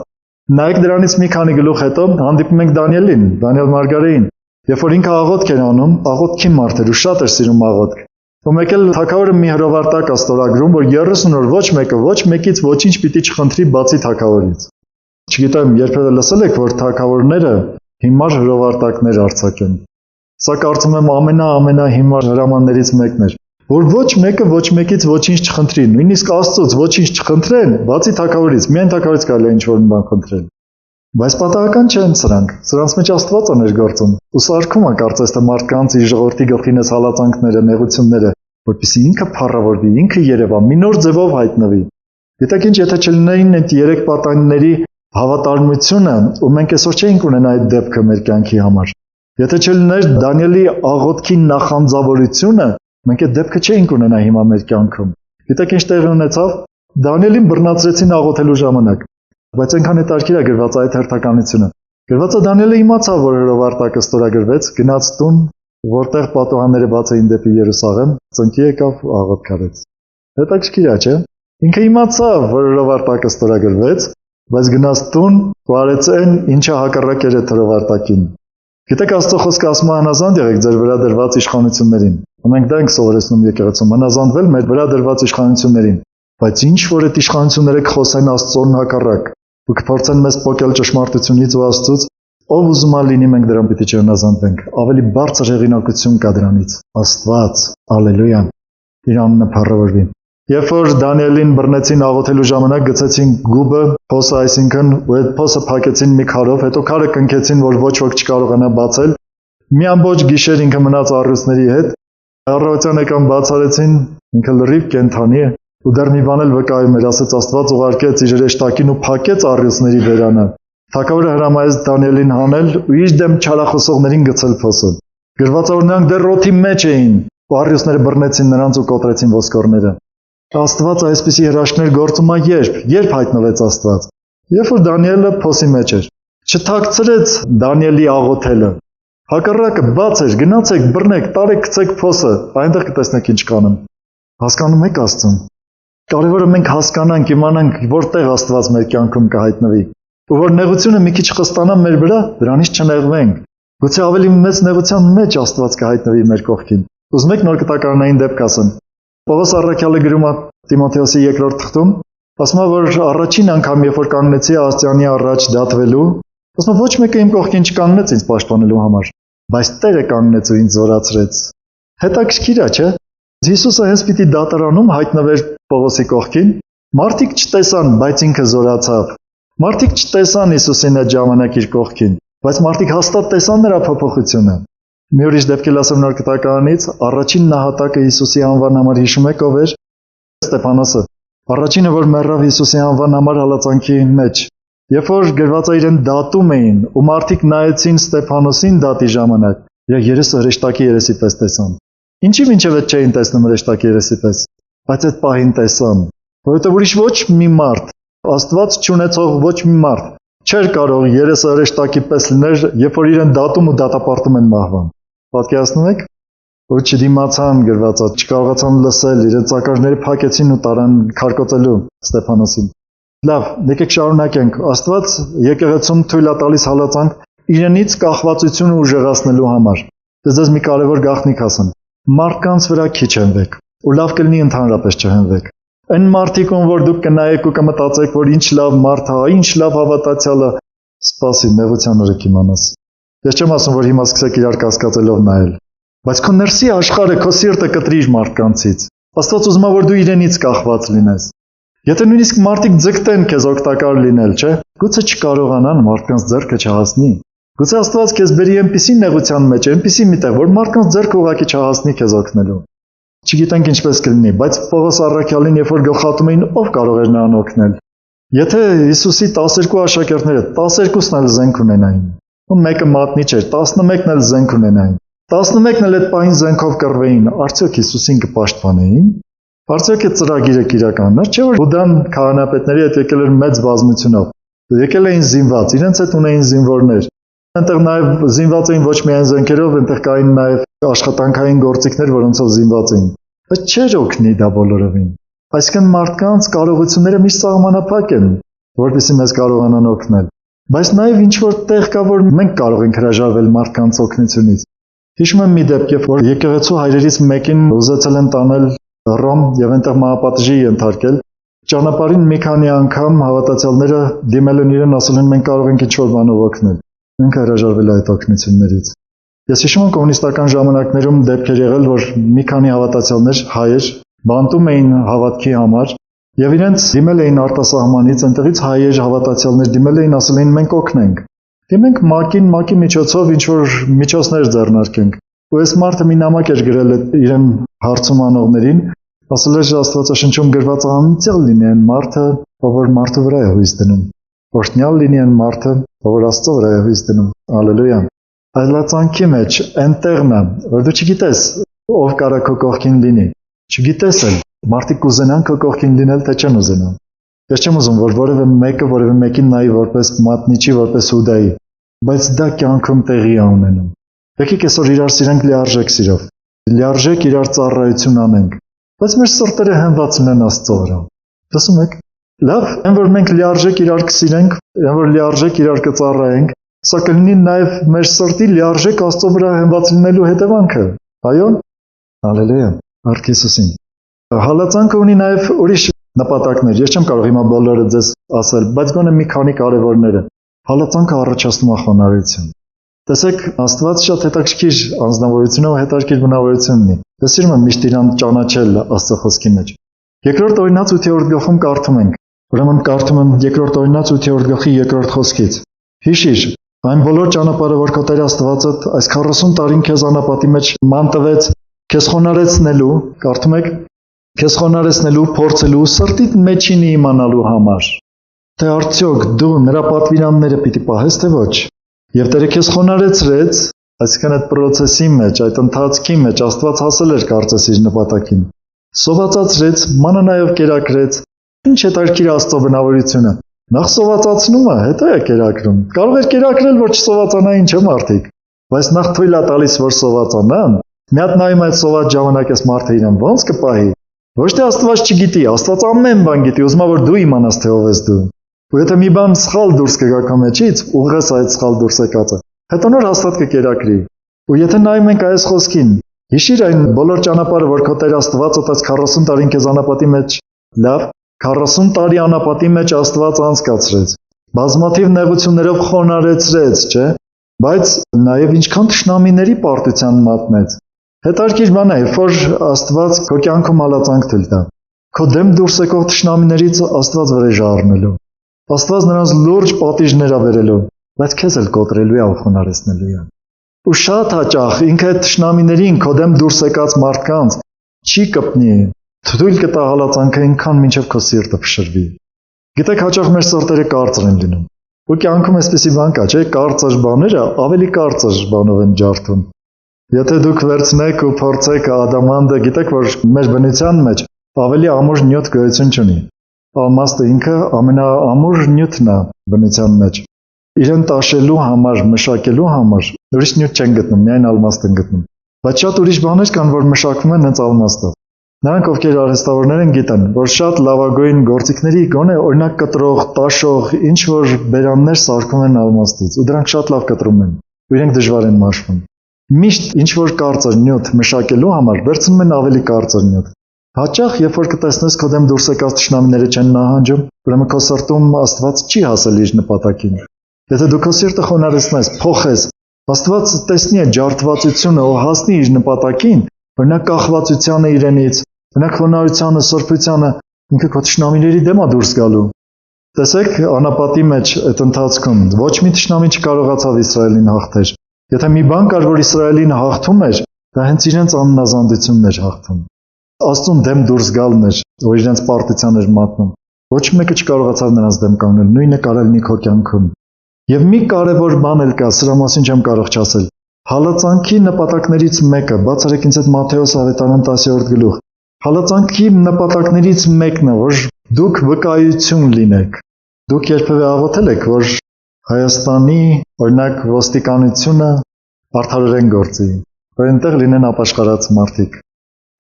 Նայեք դրանից մի քանի գլուխ հետո հանդիպում ենք Դանիելին, Դանիել Մարգարեին, երբ որ ինքը աղոթք էր անում, աղոթքի մարդ էր ու շատ էր սիրում աղոթք։ Ու մեկ էլ թագավորը մի հրովարտակ է ստորագրում, որ 30 օր ոչ մեկը ոչ մեկից ոչինչ պիտի չխնդրի բացի թագավորից։ Չգիտեմ, երբևէ լսել եք, որ թագավորները հիմար հրովարտակներ արձակեն։ Սա կարծում եմ ամենահիմար հրամաններից մեկն էր, որ ոչ մեկը ոչ մեկից ոչինչ չխնդրի, նույնիսկ Աստծուց ոչինչ չխնդրեն, բացի թագավորից, միայն թագավորից կարելի է ինչ-որ բան խնդրել։ Բայց պատահական չեն սրանք, սրանց մեջ Աստված է ներգործում, ու սարքում է կարծես թե մարդկանց իր ժողովրդի գլխինես հալածանքները, նեղությունները, որպեսզի ինքը փառավորվի, ինքը երևա, մի նոր ձևով հայտնվի։ Գիտեք ինչ, եթե չլինեին այդ 3 պատանիների հավատարմությունը, ու մենք այսօր չէինք ունենա այդ դեպքը մեր կյանքի համար։ Եթե չլիներ Դանիելի աղոթքի նախանձավորությունը, մենք այդ դեպքը չէինք ունենա հիմա մեր կյանքում։ Գիտեք ինչ տեղի ունեցավ։ Դանիելին բռնացրեցին աղոթելու ժամանակ, բայց այնքան հետաքրքիր է գրված այդ հերթականությունը։ Գրված է Դանիելը իմացավ, որ հրովարտակը ստորագրվեց, գնաց տուն, որտեղ պատուհանները բաց էին դեպի Երուսաղեմ, ծնկի եկավ ու աղոթք արեց։ Հետաքրքիր է, չէ՞։ Ինքը իմացավ, որ հրովարտակը ստորագրվեց, բայց գնաց տուն ու արեց այն, ինչը հակառակ էր այդ հրովարտակին։ Գիտեք, Աստծո խոսքը ասում է հնազանդ եղեք ձեր վրա դրված իշխանություններին։ Ու մենք դա ենք սովորեցնում եկեղեցում, հնազանդվել մեր վրա դրված իշխանություններին։ Բայց ինչ որ այդ իշխանությունները կխոսեն Աստծոն հակառակ, ու կփորձեն մեզ փոկել ճշմարտությունից ու Աստծուց, ով ուզում է լինի, մենք դրան պիտի չհնազանդվենք։ Ավելի բարձր հեղինակություն կա դրանից։ Աստված, ալելույա, իր անունը փառավորվի։ Երբ որ Դանիելին բռնեցին աղոթելու ժամանակ, գցեցին գուբը, փոսը, այսինքն, ու այդ փոսը փակեցին մի քարով, հետո քարը կնքեցին, որ ոչ ոք չկարողանա բացել։ Մի ամբողջ գիշեր ինքը մնաց առյուծների հետ։ Առավոտյան եկան բացարեցին, ինքը լրիվ կենթանի է, ու դեռ մի բան էլ վկայում էր, ասեց Աստված ուղարկեց իր հրեշտակին ու փակեց առյուծների բերանը։ Թագավորը հրամայեց Դանիելին հանել ու իր դեմ չարախոսողներին գցել փոսը։ Գրված է, որ նրանք դեռ օդի մեջ էին, ու առյուծները բռնեցին նրանց ու կոտրեցին ոսկորները։ Աստված այսպիսի հրաշքներ գործում է երբ հայտնվեց Աստված։ Երբ որ Դանիելը փոսի մեջ էր, չթաքցրեց Դանիելի աղոթելը։ Հակառակը բաց էր, գնացեք, բռնեք, տարեք, գցեք փոսը, այնտեղ կտեսնեք ինչ կանեմ։ Հասկանում եք Աստծուն։ Կարևորը մենք հասկանանք, իմանանք, որտեղ Աստված մեր կյանքում կհայտնվի։ Ու որ նեղությունը մի քիչ խստանա մեր վրա, դրանից չնեղվենք։ Գուցե ավելի մեծ նեղության մեջ Աստված կհայտնվի մեր կողքին։ Ուզում եք նոր կտակարանային դեպք ասեմ։ Պողոս առաքյալը գրում է Տիմոթեոսի 2-րդ թղթում, ասում է, որ առաջին անգամ, երբ որ կանգնեցի Աստծյանի առաջ դատվելու, ասում է, ոչ մեկը իմ կողքին չկանգնեց ինձ պաշտպանելու համար, բայց Տերը կանգնեց ու ինձ զորացրեց։ Հետաքրքիր է, չէ՞։ Հիսուսը հենց պիտի դատարանում հայտնվեր Պողոսի կողքին, մարդիկ չտեսան, բայց ինքը զորացավ։ Մարդիկ չտեսան Հիսուսին այդ ժամանակ իր կողքին, բայց մարդիկ հաստատ տեսան նրա փոփոխությունը։ Մի ուրիշ դեպք էլ ասեմ նոր կտակարանից, առաջին նահատակը Հիսուսի անվան համար հիշում եք ով էր։ Ստեփանոսը։ Առաջինը, որ մեռավ Հիսուսի անվան համար հալածանքի մեջ։ Երբ որ գրված է իրեն դատում էին, ու մարդիկ նայեցին Ստեփանոսին դատի ժամանակ, իր երեսը հրեշտակի երեսի պես տեսան։ Ինչի մինչև այդ չէին տեսնում հրեշտակի երեսի պես, բայց այդ պահին տեսան, որովհետև ուրիշ ոչ մի մարդ, Աստված չունեցող ոչ մի մարդ չէր կարող երեսը հրեշտակի պես լիներ, երբ որ իրեն դատում ու դատապարտում են մահվան։ Պատկերացնում եք։ Ու չդիմացան գրված է, չկարողացան լսել, իրենց ակարները փակեցին ու տարան քարկոծելու Ստեփանոսին։ Լավ, եկեք շարունակենք։ Աստված եկեղեցում թույլ է տալիս հալածանք իրենից կախվածությունը ուժեղացնելու համար։ Ձեզ մի կարևոր գաղտնիք ասեմ։ Մարդկանց վրա քիչ հենվեք, ու լավ կլինի ընդհանրապես չհենվեք։ Այն մարդիկ, ում որ դուք կնայեք ու կմտածեք, որ ինչ լավ մարդ է, ինչ լավ հավատացյալ է, սպասի, նեղության օրը կիմանաս։ Ես չեմ ասում, որ հիմա սկսեք իրար կասկածելով նայել, բայց քո ներսի աշխարհը, քո սիրտը կտրիր մարդկանցից։ Աստված ուզում է, որ դու իրենից կախված լինես։ Եթե նույնիսկ մարդիկ ձգտեն քեզ օգտակար լինել, չէ՞, գուցե չկարողանան մարդկանց ձեռքը չհասնի։ Գուցե Աստված քեզ բերի այնպիսի նեղության մեջ, այնպիսի միտեղ, որ մարդկանց ձեռքը ուղղակի չհասնի քեզ օգնելու։ Չգիտենք ինչպես կլինի, բայց Պողոս առաքյալին, երբ որ գլխատում էին, ով կարող էր նրան օգնել։ Եթե Հիսուսի 12 աշակերտները 12-ն էլ զենք ունենային, ու մեկը մատնիչ էր, 11-ն էլ զենք ունենային, 11-ն էլ այդ պահին զենքով կռվեին, արդյոք Հիսուսին կպաշտպանեին։ Արդյոք այդ ծրագիրը կիրականանա, չէ՞ որ Բուդդան քահանապետների հետ եկել էր մեծ բազմությունով։ Եկել էին զինված, իրենց հետ ունեին զինվորներ։ Այնտեղ նաև զինված էին ոչ միայն զենքերով, այնտեղ կային նաև աշխատանքային գործիքներ, որոնցով զինված էին։ Բայց չէր օգնի դա բոլորովին։ Այսինքն մարդկանց կարողությունները միշտ սահմանափակ են, որովհետեւ մեզ կարողանան օգնել։ Բայց նաև ինչ որ տեղ կա, որ մենք կարող ենք հրաժարվել մարդկանց օգնությունից։ Հիշում եմ մի դեպք, երբ որ եկեղեցու հայրերից մեկին ուզեցել են տանել Ռոմ եւ այնտեղ մահապատժի ենթարկել։ Ճանապարհին մի քանի անգամ հավատացյալները դիմել են իրեն, ասել են մենք կարող ենք ինչ-որ բանով օգնել։ Մենք հրաժարվել այդ օգնություններից։ Ես հիշում եմ կոմունիստական ժամանակներում դեպքեր եղել, որ մի քանի հավատացյալներ հայեր բանտում էին հավատքի համար եւ իրենց դիմել էին արտասահմանից, այնտեղից հայեր հավատացյալներ դիմել էին, ասել էին մենք օգնենք։ Դիմենք ՄԱԿ-ի միջոցով ինչ-որ միջոցներ ձեռնարկենք։ Ու այս մարդը մի նամակ էր գրել իրեն հարցում անողներին, ասել էր Աստվածաշնչում գրված անիծյալ լինի այն մարդը, ով մարդու վրա է հույս դնում։ Օրհնյալ լինի այն մարդը, ով Աստծո վրա է հույս դնում։ Հալելույա։ Այլացանքի մեջ այնտեղն է, որ դու չգիտես ով կարա քո կողքին լինի։ Չգիտես էլ մարդիկ կուզենան քո կողքին լինել, թե չեն ուզենա։ Ես չեմ ուզում, որ որևէ մեկը որևէ մեկին նայի որպես մատնիչի, որպես հուդայի, բայց դա կյանքում տեղի է ունենում։ Եկեք այսօր իրար սիրենք լիարժեք սիրով։ Լիարժեք իրար ծառայություն անենք։ Բայց մեր սրտերը հենված ունեն Աստծո վրա։ Տեսնում եք։ Լավ, այն որ մենք լիարժեք իրար կսիրենք, այն որ լիարժեք իրար կծառայենք, սա կլինի նաև մեր սրտի լիարժեք Աստծո վրա հենված լինելու հետևանքը։ Այո։ Հալելույա։ Արք Հիսուսին։ Հալածանքը ունի նաև ուրիշ նպատակներ։ Ես չեմ կարող հիմա բոլորը ձեզ ասել, բայց գոնե մի քանի կարևորները։ Հալածանքը առաջացնում է խոնարհություն։ Տեսեք, Աստված շատ հետաքրքիր անձնավորություն ու հետաքրքիր բնավորություն ունի։ Ես սիրում եմ միշտ իրան ճանաչել Աստծո խոսքի մեջ։ Երկրորդ օրինաց 8-րդ գլխում կարդում ենք։ Ուրեմն կարդում եմ երկրորդ օրինաց 8-րդ գլխի 2-րդ խոսքից։ Հիշիր, այն բոլոր ճանապարհը, որ քո Տեր Աստվածդ այս 40 տարին քեզ անապատի մեջ ման տվեց, քեզ խոնարհեցնելու, կարդում եք, քեզ խոնարհեցնելու, փորձելու, սրտիդ մեջին իմանալու համար, թե արդյոք դու նրա պատվիրանները պիտի պահես, թե ոչ։ Եվ Տերը քեզ խոնարհեցրեց, այսինքն այդ process-ի մեջ, այդ ընթացքի մեջ Աստված հասել էր կարծես իր նպատակին։ Սովածացրեց, մանանայով կերակրեց։ Ինչ հետաքրքիր Աստծո բնավորությունը։ Նախ սովածացնում է, հետո է կերակրում։ Կարող էր կերակրել, որ չսովածանային, չէ՞ մարդիկ։ Բայց նախ թույլ է տալիս, որ սովածանան։ Մի հատ նայում այդ սոված ժամանակ էս մարդը իրեն ո՞նց կպահի։ Ոչ թե Աստված չգիտի, Աստված ամեն բան գիտի, ուզում է որ դու իմանաս թե ով ես դու։ Ու եթե մի բան սխալ դուրս կգա քո մեջից, ուղղես այդ սխալ դուրս եկածը, հետո նոր հաստատ կկերակրի։ Ու եթե նայում ենք այս խոսքին, հիշիր այն բոլոր ճանապարհը, որ քո Տեր Աստվածը այս 40 տարին քեզ անապատի մեջ, լավ, 40 տարի անապատի մեջ Աստված անցկացրեց։ Բազմաթիվ նեղություններով խոնարհեցրեց, չէ՞։ Բայց նաև ինչքան թշնամիների պարտության մատնեց։ Հետաքրքիր բան է, որ Աստված քո կյանքում հալածանք թույլ տա։ Քո դեմ դուրս եկող թշնամիներից Աստված վրեժ առնելու։ Աստված նրանց լուրջ պատիժներ ա վերելու, բայց քեզ էլ կոտրելու է ու խոնարհեցնելու է։ Ու շատ հաճախ ինքը այդ թշնամիներին քո դեմ դուրս եկած մարդկանց չի կպնի, թույլ կտա հալածանքը այնքան մինչև քո սիրտը փշրվի։ Գիտեք, հաճախ մեր սրտերը կարծր են լինում։ Ու կյանքում էսպիսի բան կա, չէ՞, կարծր բաները ավելի կարծր բանով են ջարդում։ Եթե դուք վերցնեք ու փորձեք ադամանդը, գիտեք, որ մեր բնության մեջ ավելի ամուր նյութ գոյություն չունի։ Ալմաստը ինքը ամենաամուր նյութն է բնության մեջ։ Իրեն տաշելու համար, մշակելու համար ուրիշ նյութ չեն գտնում, միայն ալմաստ են գտնում։ Բայց շատ ուրիշ բաներ կան, որ մշակվում են հենց ալմաստով։ Նրանք, ովքեր արհեստավորներ են, գիտեն, որ շատ լավագույն գործիքների գոնե օրինակ կտրող, տաշող, ինչ որ բերաններ սարքում են ալմաստից, ու դրանք շատ լավ կտրում են, ու իրենք դժվար են մաշվում։ Միշտ ինչ որ կարծր նյութ մշակելու համար վերցնում են ավելի կարծր նյութ։ Հաճախ, երբ որ կտեսնես քո դեմ դուրս եկած թշնամիները չեն նահանջում, ուրեմն քո սրտում Աստված չի հասել իր նպատակին։ Եթե դու քո սիրտը խոնարհեցնես, փոխես, Աստված տեսնի այդ ջարդվածությունը ու հասնի իր նպատակին, օրինակ կախվածությանը իրենից, օրինակ խոնարհությանը, սրբությանը, ինքը քո թշնամիների դեմ է դուրս գալու։ Տեսեք, անապատի մեջ այդ ընթացքում ոչ մի թշնամի չկարողացավ Իսրայելին հաղթել։ Եթե մի բան կար, որ Իսրայելին հաղթում էր, դա հենց իրենց աննազանդությունն էր հաղթում։ Աստծուն դեմ դուրս գալն էր, որ իրենց պարտության էր մատնում։ Ոչ մեկը չկարողացավ նրանց դեմ կանգնել, նույնը կարել մի քո կյանքում։ Եվ մի կարևոր բան էլ կա, սրա մասին չեմ կարող չասել։ Հալածանքի նպատակներից մեկը, բացառեք ինձ այդ Մատթեոս ավետարան 10-րդ գլուխ, Հալածանքի նպատակներից մեկն է, որ դուք վկայություն լինեք։ Դուք երբևէ աղոթել եք, որ Հայաստանի, օրինակ, ոստիկանությունը արդարորեն գործի, որ այնտեղ լինեն ապաշխարած մարդիկ։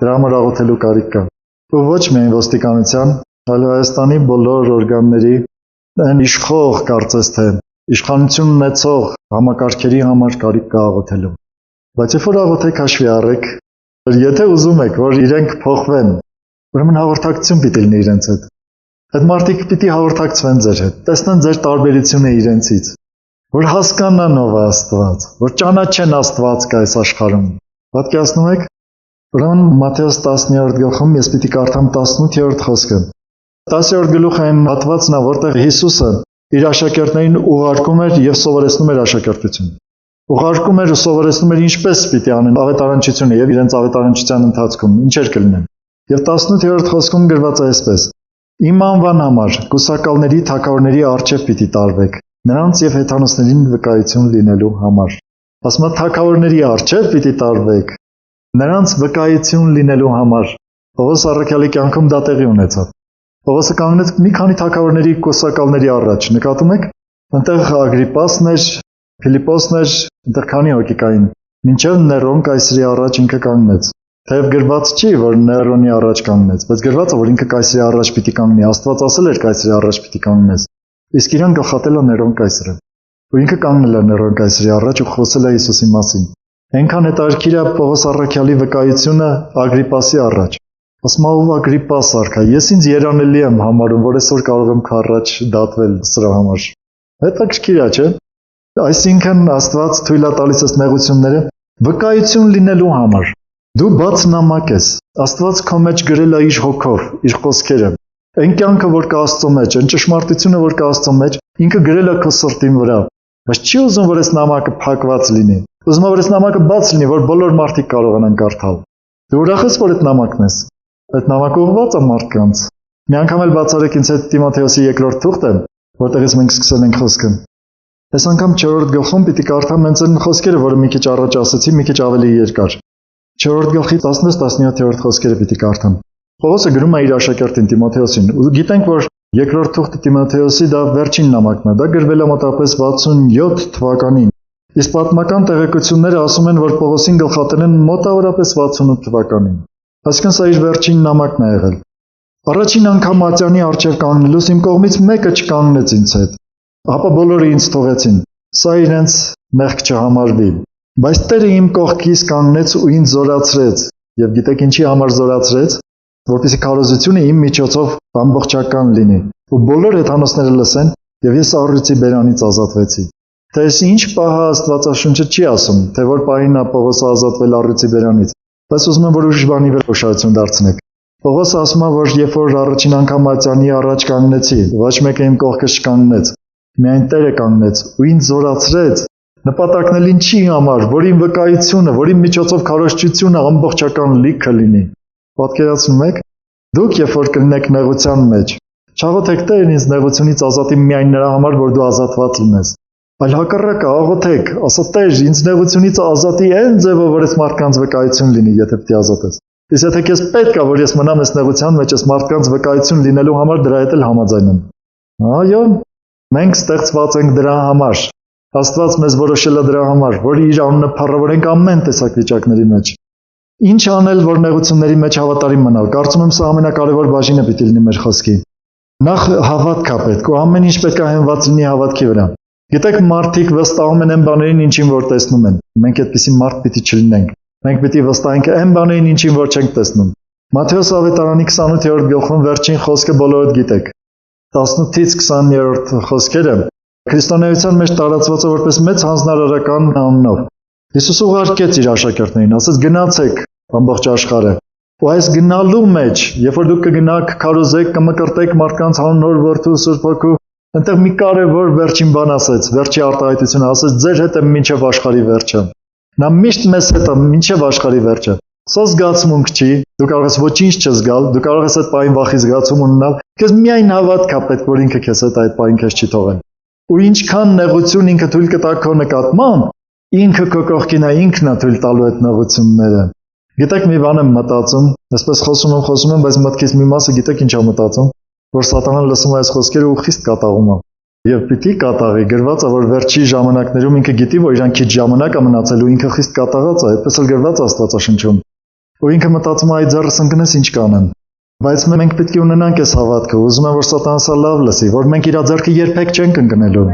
Դրա համար աղոթելու կարիք կա։ Ու ոչ միայն ոստիկանության, այլ Հայաստանի բոլոր օրգանների, այն իշխող կարծես թե իշխանություն ունեցող համակարգերի համար կարիք կա աղոթելու։ Բայց երբ որ աղոթեք, հաշվի առեք, որ եթե ուզում եք, որ իրենք փոխվեն, ուրեմն հաղորդակցություն պիտի լինի իրենց հետ։ Այդ մարդիկ պիտի հաղորդակցվեն ձեր հետ, տեսնեն ձեր տարբերությունը իրենցից, որ հասկանան ով է Աստված, որ ճանաչեն Աստված կա այս աշխարհում։ Պատկերացնում եք, ուրեմն Մատթեոս 10-րդ գլխում ես պիտի կարդամ 18-րդ խոսքը։ 10-րդ գլուխը այն հատվածն է, որտեղ Հիսուսը իր աշակերտներին ուղարկում էր եւ սովորեցնում էր աշակերտություն։ Ուղարկում էր ու սովորեցնում էր ինչպես պիտի անեն ավետարանչությունը եւ իրենց ավետարանչության ընթացքում ինչեր կլինեն։ Եվ 18-րդ խոսքում գրված է այսպես. Իմ անվան համար կուսակալների, թագավորների առջև պիտի տարվեք, նրանց եւ հեթանոսներին վկայություն լինելու համար։ Ասում է թագավորների առջև պիտի տարվեք, նրանց վկայություն լինելու համար։ Պողոս առաքյալի կյանքում դա տեղի ունեցավ։ Պողոսը կանգնեց մի քանի թագավորների, կուսակալների առաջ։ Նկատում եք, այնտեղ Ագրիպասն էր, Ֆիլիպոսն էր, այնտեղ քանի հոգի կային։ Մինչև Ներոն կայսրի առաջ ինքը կանգնեց։ Թեև գրված չի, որ Ներոնի առաջ կանգնեց, բայց գրված է, որ ինքը կայսրի առաջ պիտի կանգնի։ Աստված ասել էր կայսրի առաջ պիտի կանգնես։ Իսկ իրան գլխատել է Ներոն կայսրը։ Ու ինքը կանգնել է Ներոն կայսրի առաջ ու խոսել է Հիսուսի մասին։ Այնքան հետաքրքիր է Պողոս առաքյալի վկայությունը Ագրիպասի առաջ։ Ասում է ով Ագրիպաս արքա, ես ինձ երանելի եմ համարում, որ այսօր կարող եմ քո առաջ դատվել սրա համար։ Հետաքրքիր է, չէ՞։ Այսինքն Աստված թույլ է տալիս այս նեղությունները վկայություն լինելու համար։ Դու բաց նամակ ես։ Աստված քո մեջ գրել է իր հոգով, իր խոսքերը։ Այն կյանքը, որ կա Աստծո մեջ, այն ճշմարտությունը, որ կա Աստծո մեջ, ինքը գրել է քո սրտի վրա։ Բայց չի ուզում, որ այս նամակը փակված լինի։ Ուզում է, որ այս նամակը բաց լինի, որ բոլոր մարդիկ կարողանան կարդալ։ Դու ուրախ ես, որ այդ նամակն ես։ Այդ նամակը ուղղված է մարդկանց։ Մի անգամ էլ բացառեք ինձ հետ Տիմոթեոսի 2-րդ թուղթը, որտեղից մենք սկսել ենք խոսքը։ Այս անգամ 4-րդ գլխում պիտի կարդամ հենց այն խոսքերը, որը մի քիչ առաջ ասացի, մի քիչ ավելի երկար։ 4-րդ գլխի 16-17-րդ խոսքերը պիտի կարդամ։ Պողոսը գրում է իր աշակերտին Տիմոթեոսին։ Ու գիտենք, որ 2-րդ թուղթը Տիմոթեոսի դա վերջին նամակն է։ Դա գրվել է մոտավորապես 67 թվականին։ Իսկ պատմական տեղեկությունները ասում են, որ Պողոսին գլխատել են մոտավորապես 68 թվականին։ Այսինքն սա իր վերջին նամակն է եղել։ Առաջին անգամ ատյանի առջև կանգնելուց իմ կողմից մեկը չկանգնեց ինձ հետ։ Ապա բոլորը ինձ թողեցին։ Սա իրենց մեղք չհամարվի։ Բայց Տերը իմ կողքից կանգնեց ու ինձ զորացրեց։ Եվ գիտեք ինչի համար զորացրեց, որպեսզի քարոզությունը իմ միջոցով ամբողջական լինի։ Ու բոլոր հեթանոսները լսեն, եւ ես առյուծի բերանից ազատվեցի։ Թե այս ինչ պահը Աստվածաշունչը չի ասում, թե որ պահին է Պողոսը ազատվել առյուծի բերանից, բայց ուզում եմ, որ ուրիշ բանի վրա ուշադրություն դարձնեք։ Պողոսը ասում է, որ երբ որ առաջին անգամ ատյանի առաջ կանգնեցի, ոչ մեկը իմ կողքից չկանգնեց, միայն Տերը կանգնեց ու ինձ զորացրեց։ Նպատակն էլ ինչի համար, որ իմ վկայությունը, որ իմ միջոցով քարոզչությունը ամբողջական լիքը լինի։ Պատկերացնում եք, դուք երբ որ կլինեք նեղության մեջ, չաղոթեք Տերն ինձ նեղությունից ազատի միայն նրա համար, որ դու ազատված լինես, այլ հակառակը աղոթեք, ասա Տեր, ինձ նեղությունից ազատի այն ձևով, որ այս մարդկանց վկայություն լինի, եթե պիտի ազատես։ Իսկ եթե քեզ պետք է, որ ես մնամ այս նեղության մեջ, այս մարդկանց վկայություն լինելու համար, դրա հետ էլ համաձայն եմ։ Այո, մենք ստեղծված ենք դրա համար։ Աստված մեզ որոշել է դրա համար, որ իր անունը փառավորենք ամեն տեսակ վիճակների մեջ։ Ինչ անել, որ նեղությունների մեջ հավատարիմ մնալ։ Կարծում եմ սա ամենակարևոր բաժինը պիտի լինի մեր խոսքի։ Նախ հավատք է պետք, ու ամեն ինչ պետք է հենված լինի հավատքի վրա։ Գիտեք, մարդիկ վստահում են այն բաներին, ինչին որ տեսնում են։ Մենք այդպիսի մարդ պիտի չլինենք։ Մենք պիտի վստահենք այն բաներին, ինչին որ չենք տեսնում։ Մատթեոս ավետարանի 28-րդ գլխում վերջին խոսքը բոլորդ գիտեք։ 18-ից 20-րդ խոսքերը քրիստոնեության մեջ տարածված է որպես մեծ հանձնարարական անունով։ Հիսուս ուղարկեց իր աշակերտներին, ասաց գնացեք ամբողջ աշխարհը։ Ու այս գնալու մեջ, երբ որ դուք կգնաք, քարոզեք, կմկրտեք մարդկանց հանուն Որդու Սուրբ Հոգու, այնտեղ մի կարևոր վերջին բան ասեց, վերջի արտահայտությունը ասեց ձեր հետ եմ մինչև աշխարհի վերջը։ Նա միշտ մեզ հետ է մինչև աշխարհի վերջը։ Սա զգացմունք չի, դու կարող ես ոչինչ չզգալ, դու կարող ես այդ պահին վախի զգացում ունենալ, քեզ միայն հավատք է պետք, որ ինքը քեզ հետ այդ պահին քեզ չի թողել։ Ու ինչքան նեղություն ինքը թույլ կտա քո նկատմամբ, ինքը քո կողքին է, ինքն է թույլ տալու այդ նեղությունները։ Գիտեք մի բան եմ մտածում, այսպես խոսում եմ, բայց մտքից մի մասը գիտեք ինչ եմ մտածում, որ Սատանան լսում է այս խոսքերը ու խիստ կատաղում է։ Եվ պիտի կատաղի, գրված է, որ վերջի ժամանակներում ինքը գիտի, որ իրան քիչ ժամանակ է մնացել ու ինքը խիստ կատաղած է, այդպես էլ գրված է Աստվածաշնչում։ Ու ինքը մտածում է այդ ձեռս ընկնես ինչ կանեմ։ Բայց մենք պետք է ունենանք այս հավատքը, ուզում եմ որ Սատանան սա լավ լսի, որ մենք իր ձեռքը երբեք չենք ընկնելու։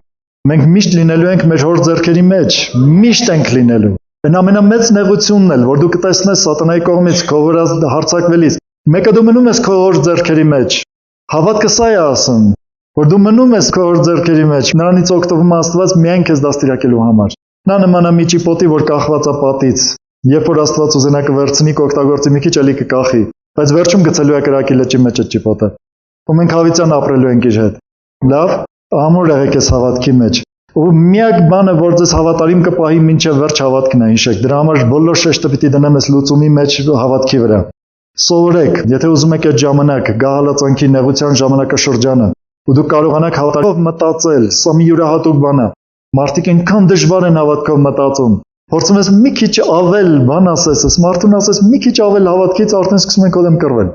Մենք միշտ լինելու ենք մեր հոր ձեռքերի մեջ, միշտ ենք լինելու։ Այն ամենամեծ նեղությունն էլ, որ դու կտեսնես Սատանայի կողմից քո վրա հարձակվելիս, մեկը դու մնում ես քո հոր ձեռքերի մեջ։ Հավատքը սա է ասում, որ դու մնում ես քո հոր ձեռքերի մեջ, նրանից օգտվում է Աստված միայն քեզ դաստիարակելու համար։ Նա նման է մի ճիպոտի, որ կախված է պատից, երբ որ Աստված ուզենա կվերցնի, կօգտագործի մի քիչ էլի կկախի, բայց վերջում գցելու է կրակի լճի մեջ այդ ճիպոտը։ Ու մենք հավիտյան ապրելու ենք իր հետ։ Լավ, ամուր եղեք այս հավատքի մեջ։ Ու միակ բանը, որ ձեզ հավատարիմ կպահի մինչև վերջ հավատքն է, հիշեք, դրա համար բոլոր շեշտը պիտի դնեմ այս լուծումի մեջ հավատքի վրա։ Սովորեք, եթե ուզում եք այդ ժամանակ, գահալացանքի նեղության ժամանակաշրջանը, ու դուք կարողանաք հավատքով մտածել, սա մի յուրահատուկ բան է։ Մարդիկ այնքան դժվար են հավատքով մտածում։ Փորձում ես մի քիչ ավել բան ասես, այս մարդուն ասես մի քիչ ավել հավատքից արդեն սկսում են կոդեմ կռվել։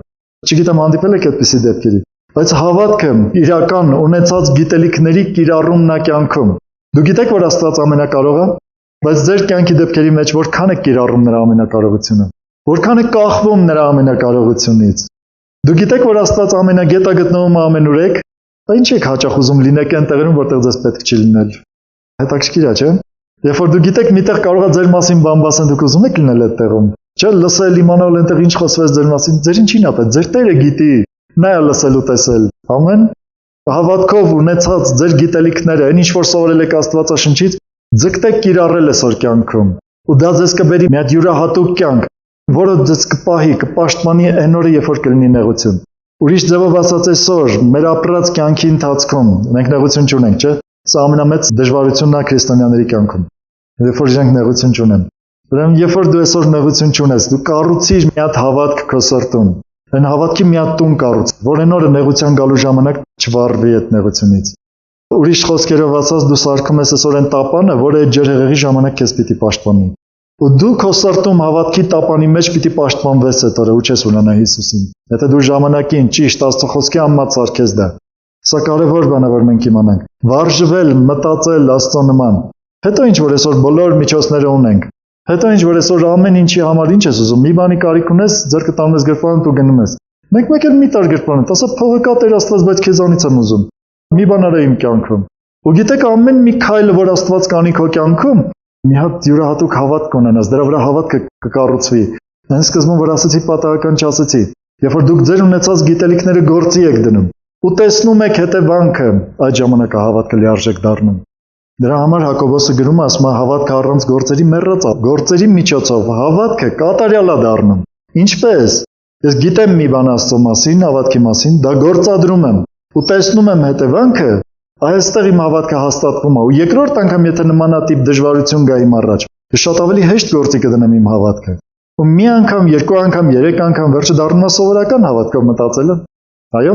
Չգիտեմ հանդիպել եք այդպիսի դեպքերի, բայց հավատքը իրական ունեցած գիտելիքների կիրառումն է կյանքում։ Դու գիտեք, որ Աստված ամենակարող է, բայց ձեր կյանքի դեպքերի մեջ որքան է կիրառում նրա ամենակարողությունը, որքան է կախվում նրա ամենակարողությունից։ Դու գիտեք, որ Աստված ամենագետ է գտնվում ամենուրեք, դա ինչ եք հաճախ ուզում լինեք այն տեղերում, որտեղ ձեզ պետք չի լինել։ Հետաքրքիր է, չէ՞։ Երբ որ դու գիտեք միտեղ կարող է ձեր մասին բան ասեն, դուք ուզում եք լինել այդտեղում։ Չէ՞, լսել, իմանալ այնտեղ ինչ խոսվեց ձեր մասին, ձեր ինչին է պետք, ձեր Տերը գիտի, նա է լսել ու տեսել։ Ամեն հավատքով ունեցած ձեր գիտելիքները, այն ինչ որ սովորել եք Աստվածաշնչից, ձգտեք կիրառել այսօր կյանքում։ Ու դա ձեզ կբերի մի հատ յուրահատուկ կյանք, որը ձեզ կպահի, կպաշտպանի այն օրը, երբ որ կլինի նեղություն։ Ուրիշ ձևով ասած այսօր մեր ապրած կյանքի ընթացքում մենք նեղություն չունենք, չէ՞։ Սա ամենամեծ դժվարությունն է քրիստոնյաների կյանքում։ Երբ որ իրենք նեղություն չունեն։ Ուրեմն երբ որ դու այսօր նեղություն չունես, դու կառուցիր մի հատ հավատք քո սրտում։ Այն հավատքի մի հատ տուն կառուց, որ այն օրը նեղության գալու ժամանակ չվառվի այդ նեղությունից։ Ուրիշ խոսքերով ասած դու սարքում ես այսօր այն տապանը, որը այդ ջրհեղեղի ժամանակ քեզ պիտի պաշտպանի։ Ու դու քո սրտում հավատքի տապանի մեջ պիտի պաշտպանվես այդ օրը ու չես ունենա Հիսուսին։ Եթե դու ժամանակին ճիշտ Աստծո խոսքի համաձայն սարքես դա։ Սա կարևոր բան է, որ մենք իմանանք։ Վարժվել, մտածել Աստծո նման։ Հետո ինչ որ այսօր բոլոր միջոցները ունենք։ Հետո ինչ որ այսօր ամեն ինչի համար ինչ ես ուզում։ Մի բանի կարիք ունես, ձեռքը տանում ես գրպանը ու գնում ես։ Մեկ էլ մի տար գրպանը, ասա փողը կա Տեր Աստված, բայց քեզանից եմ ուզում։ Մի բան արա իմ կյանքում։ Ու գիտեք ամեն մի քայլը, որ Աստված կանի քո կյանքում, մի հատ յուրահատուկ հավատք կունենաս, դրա վրա հավատքը կկառուցվի։ Այն սկզբում որ ասացի պատահական չասացի, երբ որ դուք ձեր ունեցած գիտելիքները գործի եք դնում ու տեսնում եք հետևանքը, այդ ժամանակ հավատքը լիարժեք դառնում։ Դրա համար Հակոբոսը գրում է, ասում է հավատքը առանց գործերի մեռած է, գործերի միջոցով հավատքը կատարյալ է դառնում։ Ինչպես։ Ես գիտեմ մի բան Աստծո մասին, հավատքի մասին, դա գործադրում եմ ու տեսնում եմ հետևանքը, այստեղ իմ հավատքը հաստատվում է։ Ու երկրորդ անգամ եթե նմանատիպ դժվարություն գա իմ առաջ, շատ ավելի հեշտ գործի կդնեմ իմ հավատքը։ Ու մի անգամ, երկու անգամ, երեք անգամ վերջը դառնում է սովորական հավատքով մտածելը։ Այո։